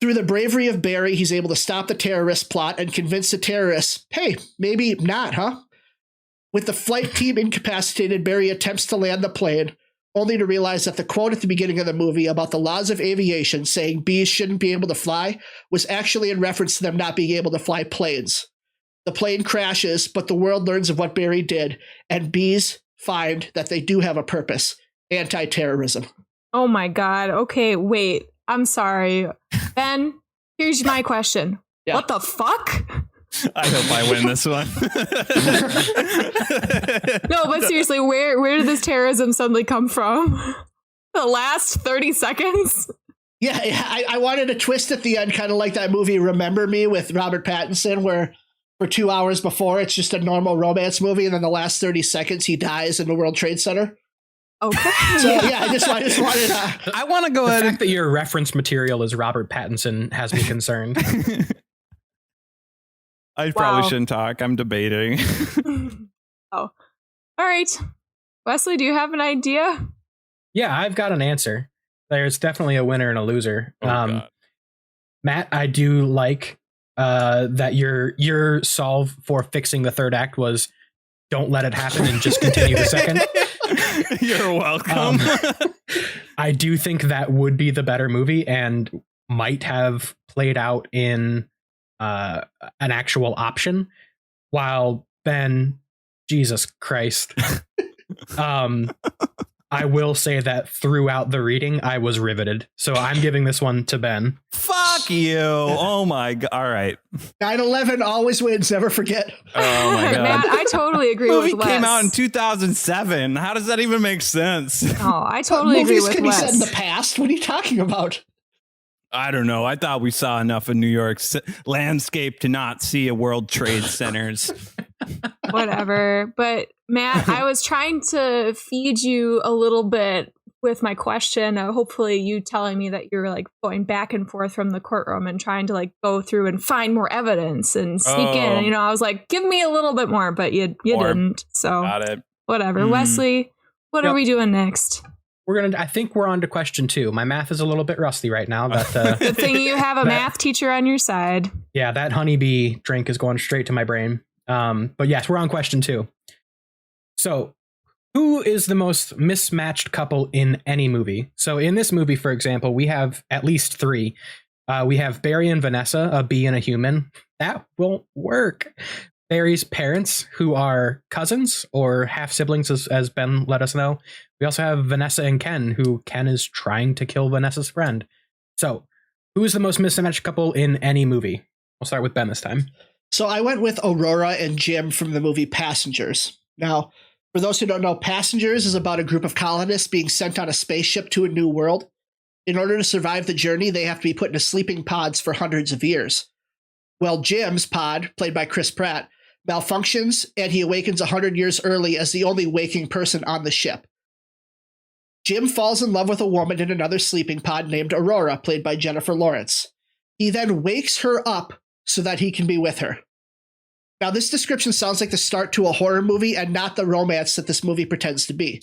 Through the bravery of Barry, he's able to stop the terrorist plot and convince the terrorists, hey, maybe not, huh? With the flight team incapacitated, Barry attempts to land the plane, only to realize that the quote at the beginning of the movie about the laws of aviation saying bees shouldn't be able to fly was actually in reference to them not being able to fly planes. The plane crashes, but the world learns of what Barry did, and bees find that they do have a purpose: anti-terrorism. Oh my God. Okay, wait. I'm sorry. Ben, here's my question. Yeah. What the fuck? I hope I win this one. No, but seriously, where did this terrorism suddenly come from? The last 30 seconds? Yeah, I wanted a twist at the end, kind of like that movie Remember Me with Robert Pattinson, where for 2 hours before it's just a normal romance movie, and then the last 30 seconds he dies in the World Trade Center. Okay. So yeah, I just wanted. I want to go ahead. The fact that your reference material is Robert Pattinson has me concerned. I probably shouldn't talk. I'm debating. Oh, all right. Wesley, do you have an idea? Yeah, I've got an answer. There's definitely a winner and a loser. God. Matt, I do like that your solve for fixing the third act was don't let it happen and just continue the second. You're welcome. I do think that would be the better movie and might have played out in an actual option, while Ben, Jesus Christ. I will say that throughout the reading, I was riveted. So I'm giving this one to Ben. Fuck you. Oh my God. All right. 9/11 always wins. Never forget. Oh my God. Matt, I totally agree The with movie Wes. came out in 2007. How does that even make sense? Oh, I totally agree Movies with can be set in the Wes. past. What are you talking about? I don't know. I thought we saw enough of New York's landscape to not see a World Trade Centers. Whatever. But Matt, I was trying to feed you a little bit with my question. Hopefully you telling me that you're like going back and forth from the courtroom and trying to like go through and find more evidence and sneak in. You know, I was like, give me a little bit more, but you didn't. So Got it. whatever. Wesley, what are we doing next? I think we're on to question 2. My math is a little bit rusty right now. Good thing you have a math teacher on your side. Yeah, that honeybee drink is going straight to my brain. But yes, we're on question 2. So, who is the most mismatched couple in any movie? So in this movie, for example, we have at least 3. We have Barry and Vanessa, a bee and a human. That won't work. Barry's parents, who are cousins or half siblings, as Ben let us know. We also have Vanessa and Ken, who Ken is trying to kill Vanessa's friend. So Who's the most mismatched couple in any movie? We'll start with Ben this time. So I went with Aurora and Jim from the movie Passengers. Now, for those who don't know, Passengers is about a group of colonists being sent on a spaceship to a new world. In order to survive the journey, they have to be put into sleeping pods for hundreds of years. Well, Jim's pod, played by Chris Pratt, malfunctions, and he awakens 100 years early as the only waking person on the ship. Jim falls in love with a woman in another sleeping pod named Aurora, played by Jennifer Lawrence. He then wakes her up so that he can be with her. Now, this description sounds like the start to a horror movie and not the romance that this movie pretends to be.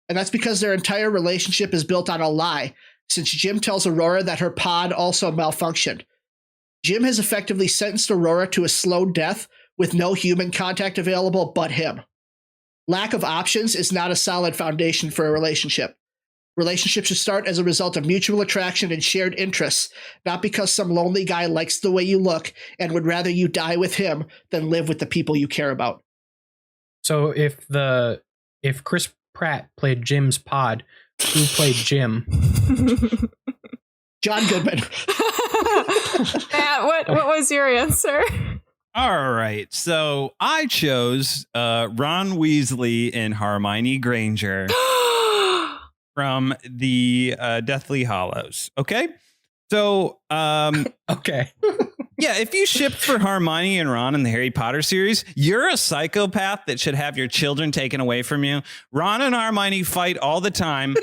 And that's because their entire relationship is built on a lie, since Jim tells Aurora that her pod also malfunctioned. Jim has effectively sentenced Aurora to a slow death with no human contact available but him. Lack of options is not a solid foundation for a relationship. Relationships should start as a result of mutual attraction and shared interests, not because some lonely guy likes the way you look and would rather you die with him than live with the people you care about. So if Chris Pratt played Jim's pod, who played Jim? John Goodman. Matt, what was your answer? All right. So I chose Ron Weasley and Hermione Granger from the Deathly Hallows. Okay. So, Okay. yeah, if you shipped for Hermione and Ron in the Harry Potter series, you're a psychopath that should have your children taken away from you. Ron and Hermione fight all the time.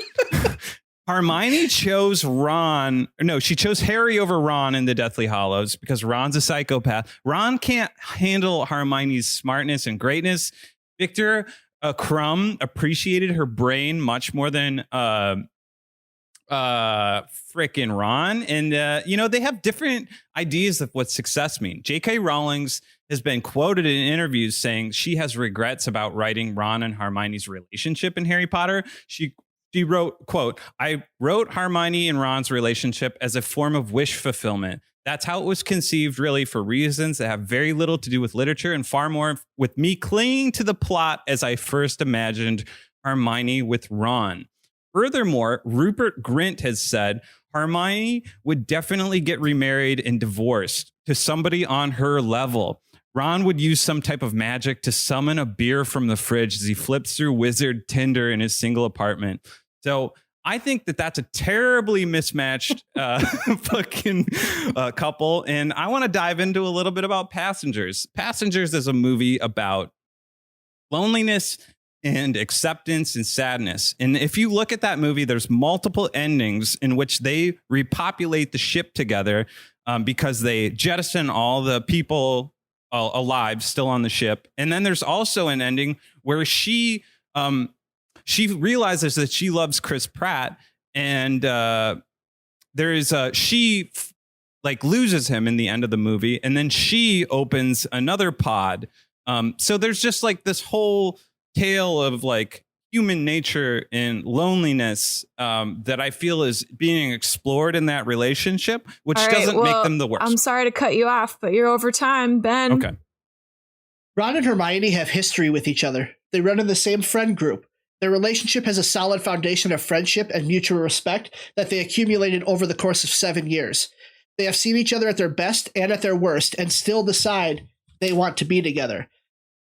Hermione chose she chose Harry over Ron in the Deathly Hallows because Ron's a psychopath. Ron can't handle Hermione's smartness and greatness. Victor Crumb appreciated her brain much more than frickin' Ron. And, they have different ideas of what success means. J.K. Rowling's has been quoted in interviews saying she has regrets about writing Ron and Hermione's relationship in Harry Potter. She wrote, quote, "I wrote Hermione and Ron's relationship as a form of wish fulfillment. That's how it was conceived, really, for reasons that have very little to do with literature and far more with me clinging to the plot as I first imagined Hermione with Ron." Furthermore, Rupert Grint has said Hermione would definitely get remarried and divorced to somebody on her level. Ron would use some type of magic to summon a beer from the fridge as he flips through Wizard Tinder in his single apartment. So I think that that's a terribly mismatched fucking couple. And I want to dive into a little bit about Passengers. Passengers is a movie about loneliness and acceptance and sadness. And if you look at that movie, there's multiple endings in which they repopulate the ship together because they jettison all the people alive still on the ship. And then there's also an ending where she realizes that she loves Chris Pratt, and she loses him in the end of the movie, and then she opens another pod. So there's just like this whole tale of like human nature and loneliness that I feel is being explored in that relationship, which doesn't make them the worst. I'm sorry to cut you off, but you're over time, Ben. Okay. Ron and Hermione have history with each other. They run in the same friend group. Their relationship has a solid foundation of friendship and mutual respect that they accumulated over the course of 7 years. They have seen each other at their best and at their worst and still decide they want to be together.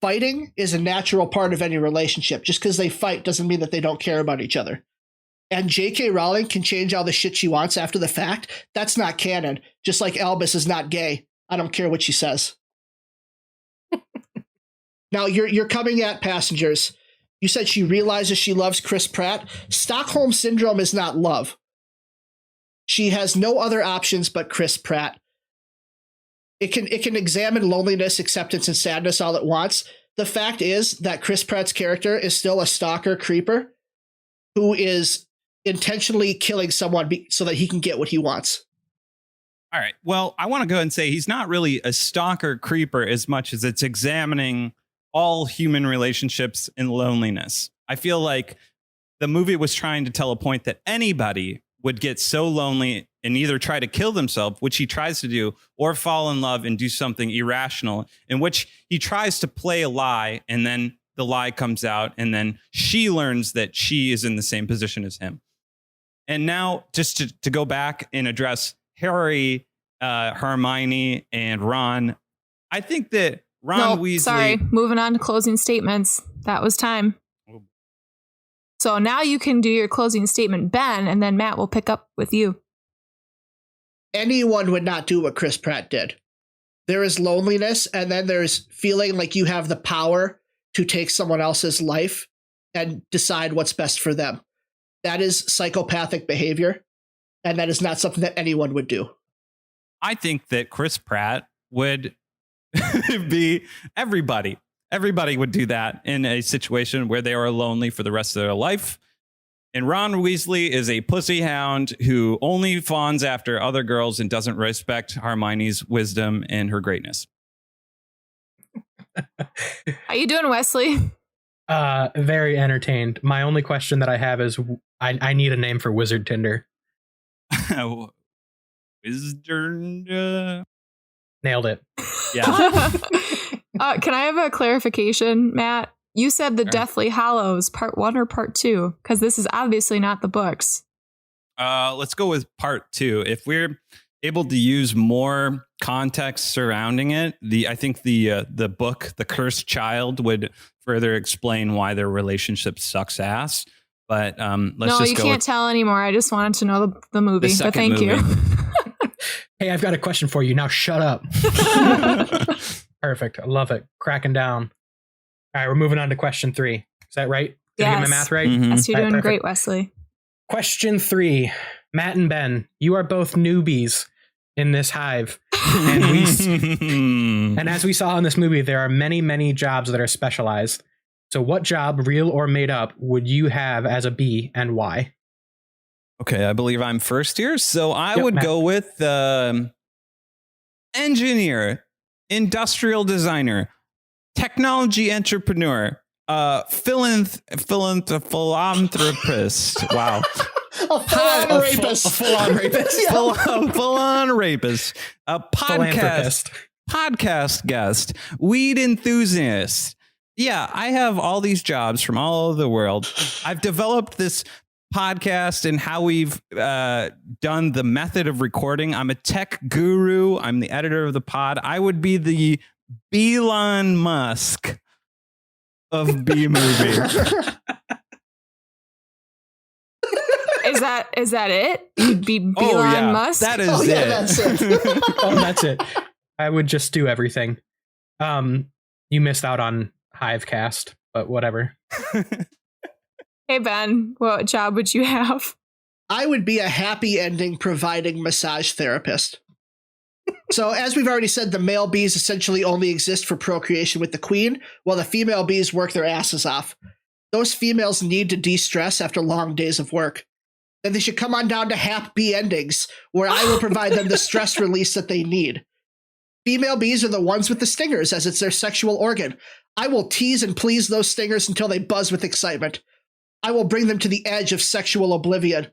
Fighting is a natural part of any relationship. Just because they fight doesn't mean that they don't care about each other. And J.K. Rowling can change all the shit she wants after the fact. That's not canon. Just like Albus is not gay. I don't care what she says. Now, you're coming at Passengers. You said she realizes she loves Chris Pratt. Stockholm Syndrome is not love. She has no other options but Chris Pratt. It can examine loneliness, acceptance, and sadness all at once. The fact is that Chris Pratt's character is still a stalker creeper who is intentionally killing someone so that he can get what he wants. All right. Well, I want to go ahead and say he's not really a stalker creeper as much as it's examining all human relationships and loneliness. I feel like the movie was trying to tell a point that anybody would get so lonely and either try to kill themselves, which he tries to do, or fall in love and do something irrational, in which he tries to play a lie, and then the lie comes out, and then she learns that she is in the same position as him. And now, just to go back and address Harry, Hermione, and Ron. I think that Ron Weasley. Sorry, moving on to closing statements. That was time. So now you can do your closing statement, Ben, and then Matt will pick up with you. Anyone would not do what Chris Pratt did. There is loneliness, and then there's feeling like you have the power to take someone else's life and decide what's best for them. That is psychopathic behavior, and that is not something that anyone would do. I think that Chris Pratt would be everybody. Everybody would do that in a situation where they are lonely for the rest of their life. And Ron Weasley is a pussy hound who only fawns after other girls and doesn't respect Hermione's wisdom and her greatness. How you doing, Wesley? Very entertained. My only question that I have is I need a name for Wizard Tinder. Wizard. Nailed it. Yeah. Can I have a clarification, Matt? You said the Deathly Hallows, part 1 or part 2? Because this is obviously not the books. Let's go with part 2. If we're able to use more context surrounding it, I think the book, The Cursed Child, would further explain why their relationship sucks ass. But you can't tell anymore. I just wanted to know the movie. But thank you. Hey, I've got a question for you. Now shut up. Perfect. I love it. Cracking down. All right, we're moving on to question 3. Is that right? Did I get my math right? Mm-hmm. Yes, you're doing perfect. great, Wesley. Question 3. Matt and Ben, you are both newbies in this hive. And as we saw in this movie, there are many, many jobs that are specialized. So what job, real or made up, would you have as a bee and why? Okay, I believe I'm first here. So I Yep, would Matt. go with engineer, industrial designer, technology entrepreneur, philanthropist. Wow. A full-on rapist. A full-on rapist. Full-on rapist. A podcast guest, weed enthusiast. Yeah, I have all these jobs from all over the world. I've developed this podcast and how we've done the method of recording. I'm a tech guru. I'm the editor of the pod. I would be the Elon Musk of B movie. Is that it? You'd be Elon Musk? That is yeah, it. that's it. That's it. I would just do everything. You missed out on Hivecast, but whatever. Hey, Ben, what job would you have? I would be a happy ending providing massage therapist. So as we've already said, the male bees essentially only exist for procreation with the queen, while the female bees work their asses off. Those females need to de-stress after long days of work. Then they should come on down to happy endings, where I will provide them the stress release that they need. Female bees are the ones with the stingers, as it's their sexual organ. I will tease and please those stingers until they buzz with excitement. I will bring them to the edge of sexual oblivion.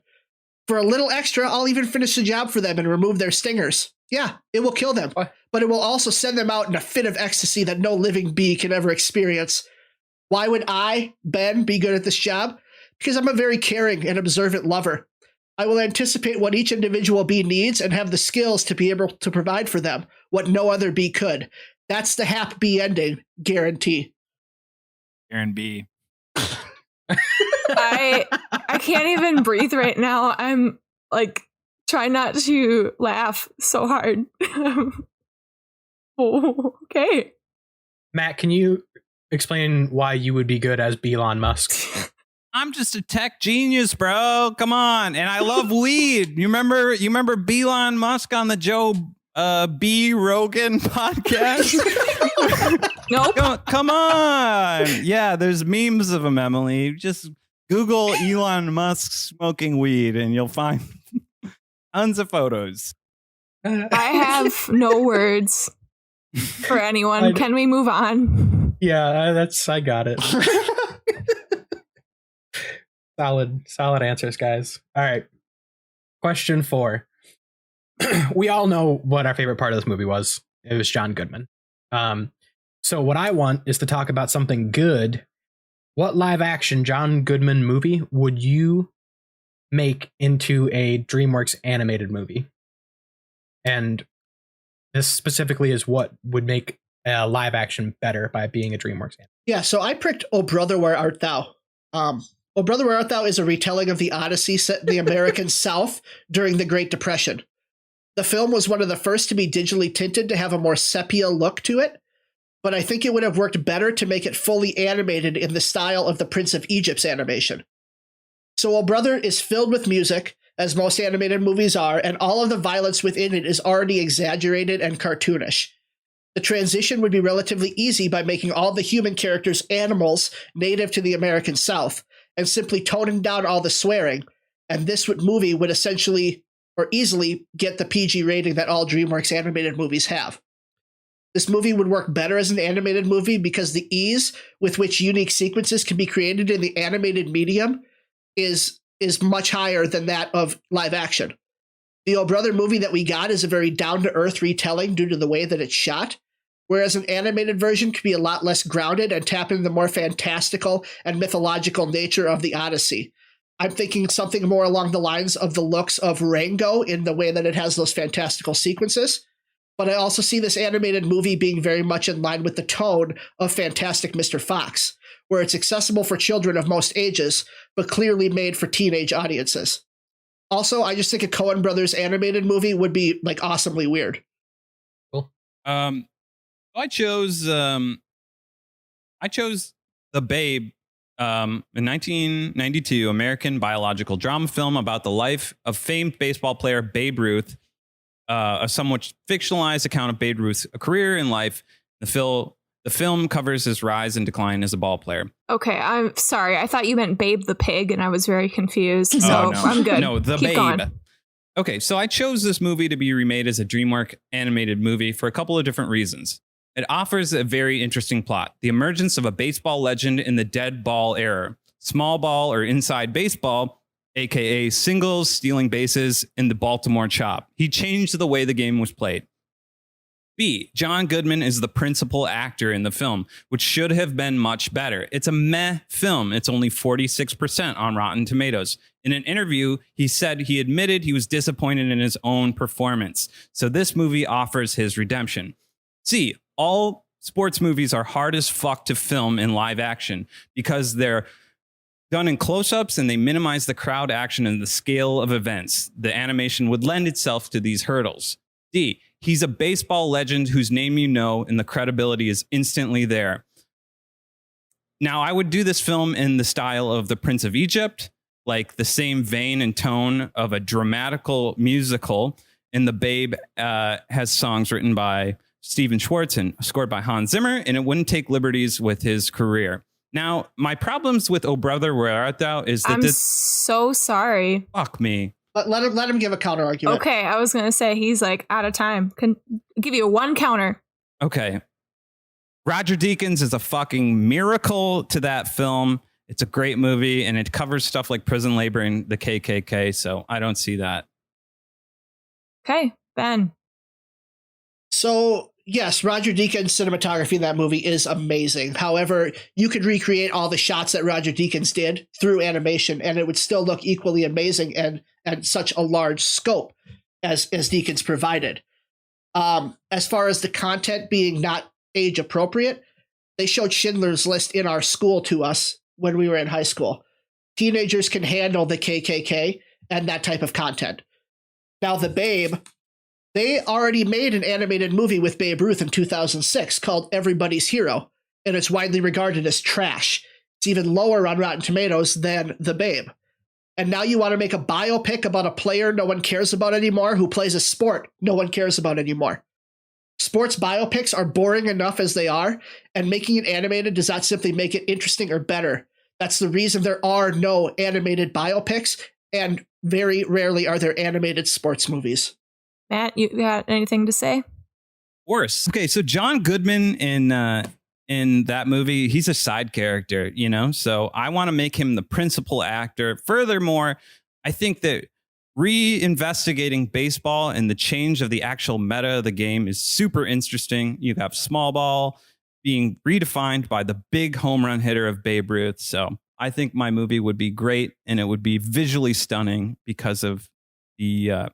For a little extra, I'll even finish the job for them and remove their stingers. Yeah, it will kill them, but it will also send them out in a fit of ecstasy that no living bee can ever experience. Why would I, Ben, be good at this job? Because I'm a very caring and observant lover. I will anticipate what each individual bee needs and have the skills to be able to provide for them what no other bee could. That's the happy bee ending, guarantee. Aaron B. I can't even breathe right now. I'm like trying not to laugh so hard. Oh, okay. Matt, can you explain why you would be good as Elon Musk? I'm just a tech genius, bro. Come on. And I love weed. You remember Elon Musk on the Joe B. Rogan podcast? Nope. Come on. Yeah, there's memes of him, Emily. Just Google Elon Musk smoking weed and you'll find tons of photos. I have no words for anyone. Can we move on? Yeah, I got it. Solid answers, guys. All right. Question 4. We all know what our favorite part of this movie was. It was John Goodman. So what I want is to talk about something good. What live action John Goodman movie would you make into a DreamWorks animated movie? And this specifically is what would make live action better by being a DreamWorks animation. Yeah, so I picked Oh Brother, Where Art Thou? Oh Brother, Where Art Thou is a retelling of the Odyssey set in the American South during the Great Depression. The film was one of the first to be digitally tinted to have a more sepia look to it, but I think it would have worked better to make it fully animated in the style of the Prince of Egypt's animation. So Oh Brother is filled with music, as most animated movies are, and all of the violence within it is already exaggerated and cartoonish. The transition would be relatively easy by making all the human characters animals native to the American South and simply toning down all the swearing, and this movie would essentially or easily get the PG rating that all DreamWorks animated movies have. This movie would work better as an animated movie because the ease with which unique sequences can be created in the animated medium is much higher than that of live action. The Oh Brother movie that we got is a very down-to-earth retelling due to the way that it's shot, whereas an animated version could be a lot less grounded and tap into the more fantastical and mythological nature of the Odyssey. I'm thinking something more along the lines of the looks of Rango in the way that it has those fantastical sequences. But I also see this animated movie being very much in line with the tone of Fantastic Mr. Fox, where it's accessible for children of most ages, but clearly made for teenage audiences. Also, I just think a Coen Brothers animated movie would be like awesomely weird. Cool. I chose The Babe, in 1992 American biological drama film about the life of famed baseball player Babe Ruth, a somewhat fictionalized account of Babe Ruth's career and life. The film covers his rise and decline as a ball player. Okay, I'm sorry. I thought you meant Babe the pig, and I was very confused. So Oh, no. I'm good. No, The Keep Babe. going. Okay, so I chose this movie to be remade as a DreamWorks animated movie for a couple of different reasons. It offers a very interesting plot: the emergence of a baseball legend in the dead ball era. Small ball or inside baseball, aka singles, stealing bases, in the Baltimore Chop. He changed the way the game was played. B, John Goodman is the principal actor in the film, which should have been much better. It's a meh film. It's only 46% on Rotten Tomatoes. In an interview, he said he admitted he was disappointed in his own performance. So this movie offers his redemption. C, all sports movies are hard as fuck to film in live action because they're done in close-ups and they minimize the crowd action and the scale of events. The animation would lend itself to these hurdles. D, he's a baseball legend whose name you know and the credibility is instantly there. Now, I would do this film in the style of The Prince of Egypt, like the same vein and tone of a dramatical musical. And The Babe has songs written by Steven Schwartz and scored by Hans Zimmer, and it wouldn't take liberties with his career. Now, my problems with Oh Brother, Where Art Thou is that I'm so sorry. Fuck me. Let him give a counter argument. Okay, I was gonna say he's like out of time. Can give you one counter. Okay. Roger Deakins is a fucking miracle to that film. It's a great movie, and it covers stuff like prison labor and the KKK, so I don't see that. Okay, Ben. So, yes, Roger Deakins' cinematography in that movie is amazing. However, you could recreate all the shots that Roger Deakins did through animation, and it would still look equally amazing and such a large scope as Deakins provided. As far as the content being not age appropriate, they showed Schindler's List in our school to us when we were in high school. Teenagers can handle the KKK and that type of content. Now, The Babe, they already made an animated movie with Babe Ruth in 2006 called Everybody's Hero, and it's widely regarded as trash. It's even lower on Rotten Tomatoes than The Babe. And now you want to make a biopic about a player no one cares about anymore who plays a sport no one cares about anymore. Sports biopics are boring enough as they are, and making it animated does not simply make it interesting or better. That's the reason there are no animated biopics, and very rarely are there animated sports movies. Matt, you got anything to say? Worse. Okay, so John Goodman in that movie, he's a side character, you know? So I want to make him the principal actor. Furthermore, I think that reinvestigating baseball and the change of the actual meta of the game is super interesting. You have small ball being redefined by the big home run hitter of Babe Ruth. So I think my movie would be great, and it would be visually stunning because of the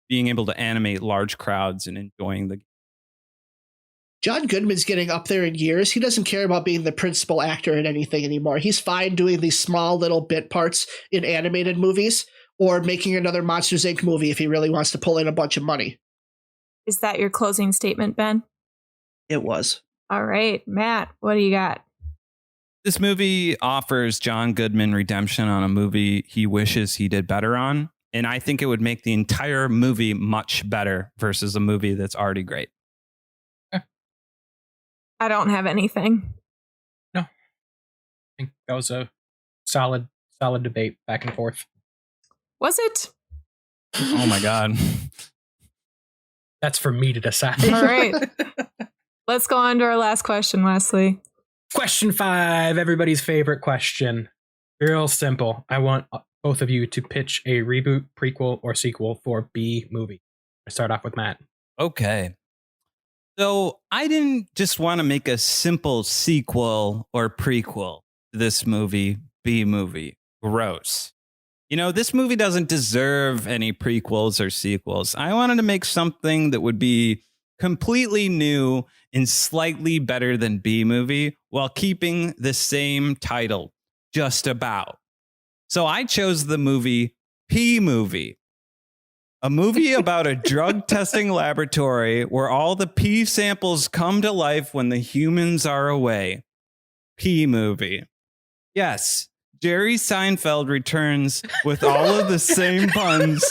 being able to animate large crowds and enjoying the. John Goodman's getting up there in years. He doesn't care about being the principal actor in anything anymore. He's fine doing these small little bit parts in animated movies or making another Monsters, Inc. movie if he really wants to pull in a bunch of money. Is that your closing statement, Ben? It was. All right, Matt, what do you got? This movie offers John Goodman redemption on a movie he wishes he did better on. And I think it would make the entire movie much better versus a movie that's already great. I don't have anything. No. I think that was a solid debate back and forth. Was it? Oh my God. That's for me to decide. All right. Let's go on to our last question, Wesley. Question 5, everybody's favorite question. Real simple. I want both of you to pitch a reboot, prequel, or sequel for B movie. I start off with Matt. Okay. So I didn't just want to make a simple sequel or prequel to this movie, B movie. Gross. You know, this movie doesn't deserve any prequels or sequels. I wanted to make something that would be completely new and slightly better than B movie while keeping the same title, just about. So I chose the movie P movie. A movie about a drug testing laboratory where all the pee samples come to life when the humans are away. P movie. Yes, Jerry Seinfeld returns with all of the same puns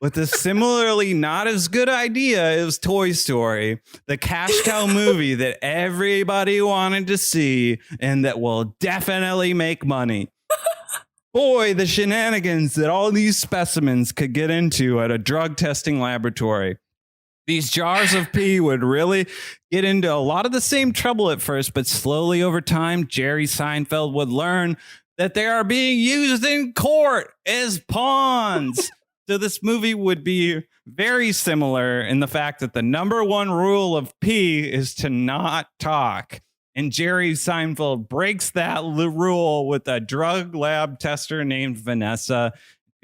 with a similarly not as good idea as Toy Story, the cash cow movie that everybody wanted to see and that will definitely make money. Boy, the shenanigans that all these specimens could get into at a drug testing laboratory. These jars of pee would really get into a lot of the same trouble at first, but slowly over time, Jerry Seinfeld would learn that they are being used in court as pawns. So this movie would be very similar in the fact that the number one rule of pee is to not talk. And Jerry Seinfeld breaks that rule with a drug lab tester named Vanessa.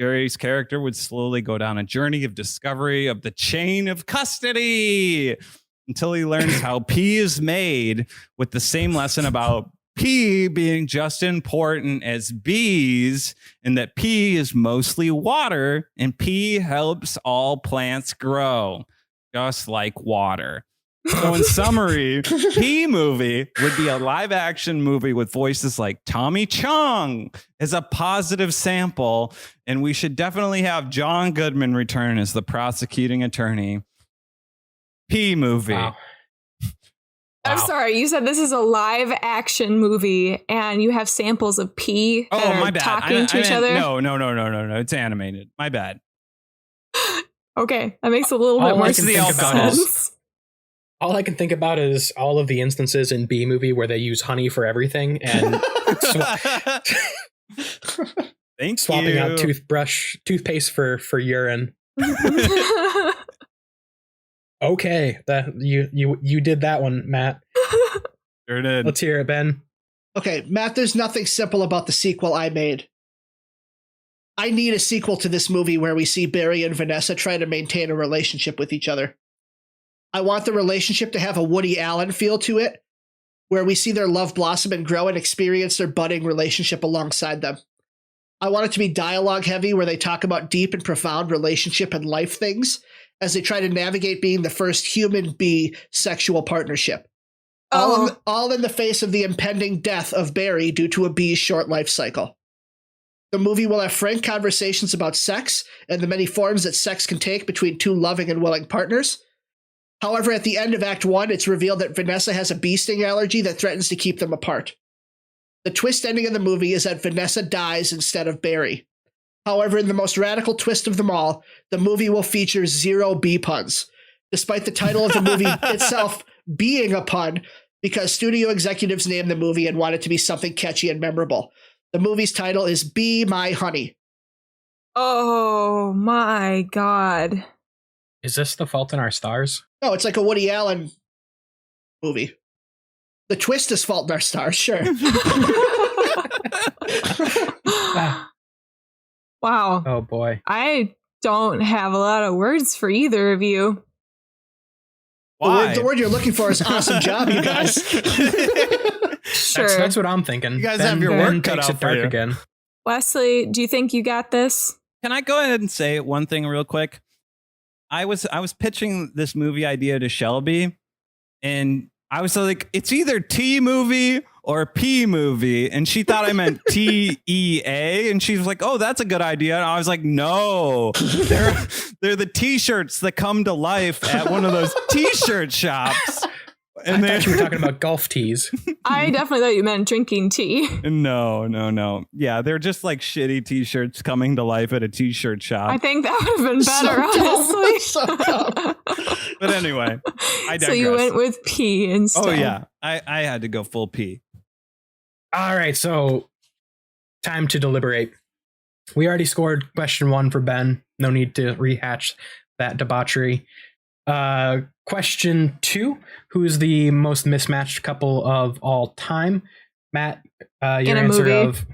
Jerry's character would slowly go down a journey of discovery of the chain of custody until he learns how pee is made, with the same lesson about pee being just important as bees, and that pee is mostly water and pee helps all plants grow, just like water. So in summary, P movie would be a live action movie with voices like Tommy Chong as a positive sample. And we should definitely have John Goodman return as the prosecuting attorney. P movie. Wow. I'm sorry, you said this is a live action movie and you have samples of pee that are my bad. talking to each other? No. It's animated. My bad. Okay, that makes a little bit more sense. All I can think about is all of the instances in B movie where they use honey for everything and swapping out toothpaste for urine. Okay, that you did that one, Matt. Sure did. Let's hear it, Ben. Okay, Matt, there's nothing simple about the sequel I made. I need a sequel to this movie where we see Barry and Vanessa try to maintain a relationship with each other. I want the relationship to have a Woody Allen feel to it, where we see their love blossom and grow and experience their budding relationship alongside them. I want it to be dialogue heavy, where they talk about deep and profound relationship and life things as they try to navigate being the first human bee sexual partnership. All in the face of the impending death of Barry due to a bee's short life cycle. The movie will have frank conversations about sex and the many forms that sex can take between two loving and willing partners. However, at the end of Act 1, it's revealed that Vanessa has a bee sting allergy that threatens to keep them apart. The twist ending of the movie is that Vanessa dies instead of Barry. However, in the most radical twist of them all, the movie will feature 0 bee puns, despite the title of the movie itself being a pun, because studio executives named the movie and want it to be something catchy and memorable. The movie's title is Be My Honey. Oh my God. Is this The Fault in Our Stars? No, it's like a Woody Allen movie. The twist is Fault in Our Stars, sure. Wow. Oh boy. I don't have a lot of words for either of you. Why? The word you're looking for is awesome job, you guys. Sure. That's what I'm thinking. You guys have your work cut takes out it for dark you. again. Wesley, do you think you got this? Can I go ahead and say one thing real quick? I was pitching this movie idea to Shelby, and I was like, it's either T movie or P movie, and she thought I meant TEA, and she was like, oh, that's a good idea. And I was like, no, they're the T-shirts that come to life at one of those T-shirt shops. And I thought you were talking about golf tees. I definitely thought you meant drinking tea. No. Yeah, they're just like shitty T-shirts coming to life at a T-shirt shop. I think that would have been better, honestly. So dumb. But anyway, I digress. So you went with P instead. Oh yeah, I had to go full P. All right, so time to deliberate. We already scored question 1 for Ben. No need to rehatch that debauchery. Question 2: who's the most mismatched couple of all time? Matt, your In a answer movie. of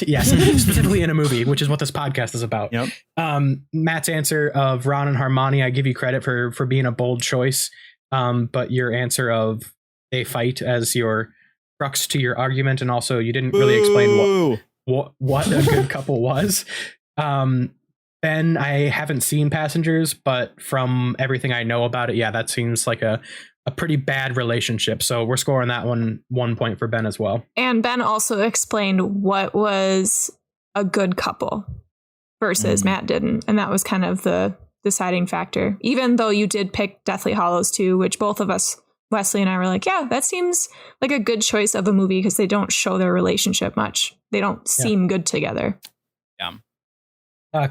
yes, specifically in a movie, which is what this podcast is about. Yep. Matt's answer of Ron and Hermione, I give you credit for being a bold choice. But your answer of a fight as your crux to your argument, and also you didn't really explain what a good couple was. Ben, I haven't seen Passengers, but from everything I know about it, yeah, that seems like a pretty bad relationship. So we're scoring that 1 point for Ben as well. And Ben also explained what was a good couple versus Matt didn't. And that was kind of the deciding factor. Even though you did pick Deathly Hallows 2, which both of us, Wesley and I, were like, yeah, that seems like a good choice of a movie because they don't show their relationship much. They don't seem good together. Yeah.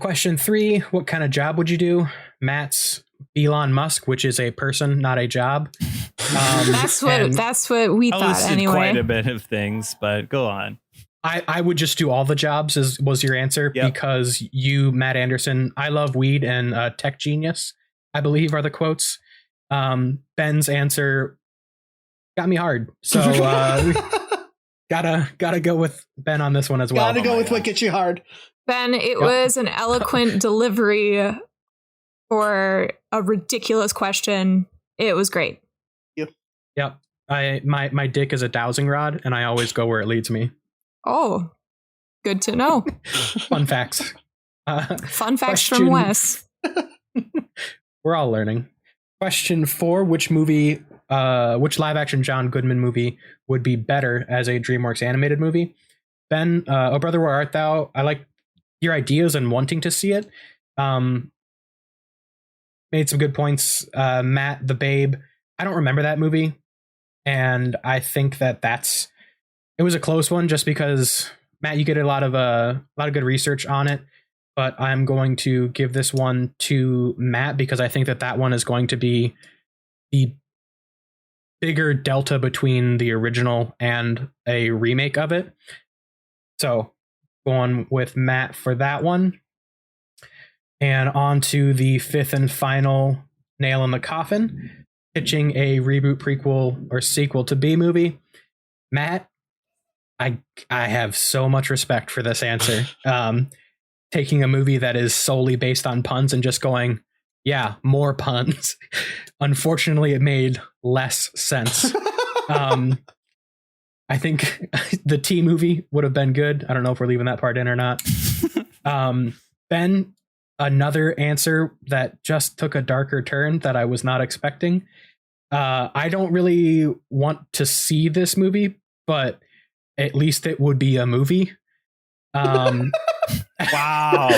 Question 3: what kind of job would you do? Matt's Elon Musk, which is a person, not a job. That's what we I thought listed anyway. quite a bit of things, but go on. I would just do all the jobs, was your answer. Yep. Because you, Matt Anderson, I love weed and tech genius, I believe are the quotes. Ben's answer got me hard. So gotta go with Ben on this one as well. Gotta go with what gets you hard. Ben, it was an eloquent delivery for a ridiculous question. It was great. Yep. My dick is a dowsing rod, and I always go where it leads me. Oh, good to know. Fun facts. Fun facts from Wes. We're all learning. Question 4: which live action John Goodman movie would be better as a DreamWorks animated movie? Ben, Oh Brother, Where Art Thou? I like your ideas and wanting to see it. Made some good points. Matt, The Babe, I don't remember that movie, and I think it was a close one just because Matt, you get a lot of good research on it, but I'm going to give this one to Matt because I think that one is going to be the bigger delta between the original and a remake of it. So going with Matt for that one. And on to the 5th and final nail in the coffin, pitching a reboot, prequel, or sequel to B movie. Matt, I have so much respect for this answer. Taking a movie that is solely based on puns and just going, yeah, more puns. Unfortunately, it made less sense. I think the T movie would have been good. I don't know if we're leaving that part in or not. Ben, another answer that just took a darker turn that I was not expecting. I don't really want to see this movie, but at least it would be a movie. Wow.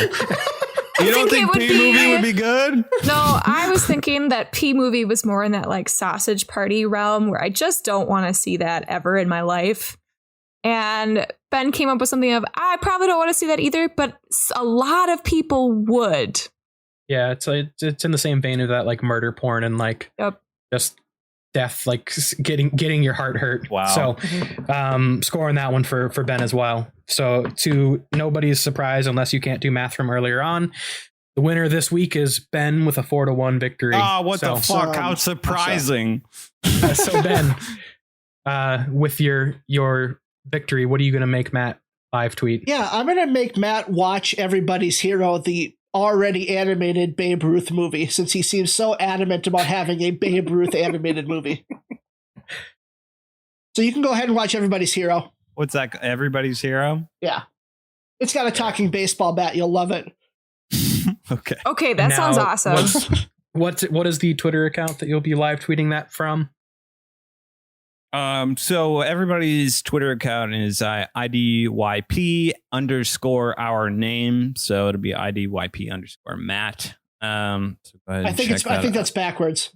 You don't think P movie would be good? No, I was thinking that P movie was more in that like sausage party realm where I just don't want to see that ever in my life. And Ben came up with something of, I probably don't want to see that either, but a lot of people would. Yeah, it's in the same vein of that like murder porn and like just death, like getting your heart hurt. Wow. So scoring that one for Ben as well. So to nobody's surprise, unless you can't do math from earlier on, the winner this week is Ben with a 4-1 victory. Oh, what the fuck? How surprising. So Ben, with your victory, what are you going to make Matt live tweet? Yeah, I'm going to make Matt watch Everybody's Hero, the already animated Babe Ruth movie, since he seems so adamant about having a Babe Ruth animated movie. So you can go ahead and watch Everybody's Hero. What's that? Everybody's Hero? Yeah. It's got a talking baseball bat. You'll love it. Okay. Okay, that sounds Now, awesome. What is the Twitter account that you'll be live tweeting that from? So everybody's Twitter account is IDYP _ our name. So it'll be IDYP _ Matt. So go ahead I think that's backwards.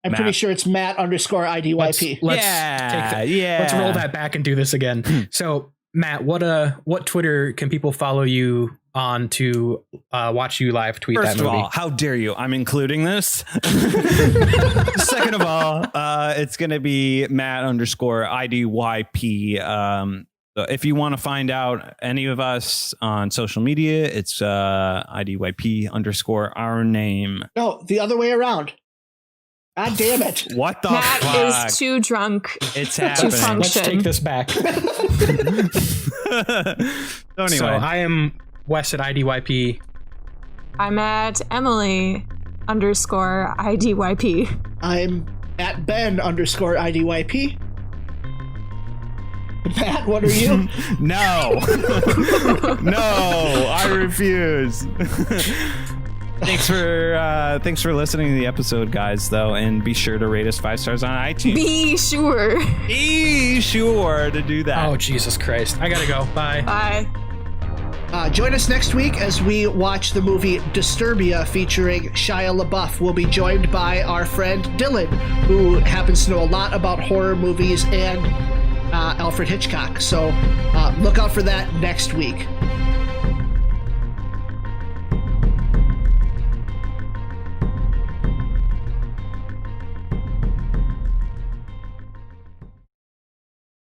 I'm Matt. pretty sure it's Matt _ IDYP. Let's roll that back and do this again. So Matt, what Twitter can people follow you on to watch you live tweet First that movie? of all, how dare you? I'm including this. Second of all, it's going to be Matt _ IDYP. So if you want to find out any of us on social media, it's IDYP _ our name. No, the other way around. God damn it. What the Matt fuck? is too drunk It's to happening. function. Let's take this back. So anyway, So I am Wes at IDYP. I'm at Emily _ IDYP. I'm at Ben _ IDYP. Matt, what are you? no, I refuse. Thanks for listening to the episode, guys, though, and be sure to rate us 5 stars on iTunes. Be sure. Be sure to do that. Oh, Jesus Christ. I gotta go. Bye. Bye. Join us next week as we watch the movie Disturbia featuring Shia LaBeouf. We'll be joined by our friend Dylan, who happens to know a lot about horror movies and Alfred Hitchcock. So look out for that next week.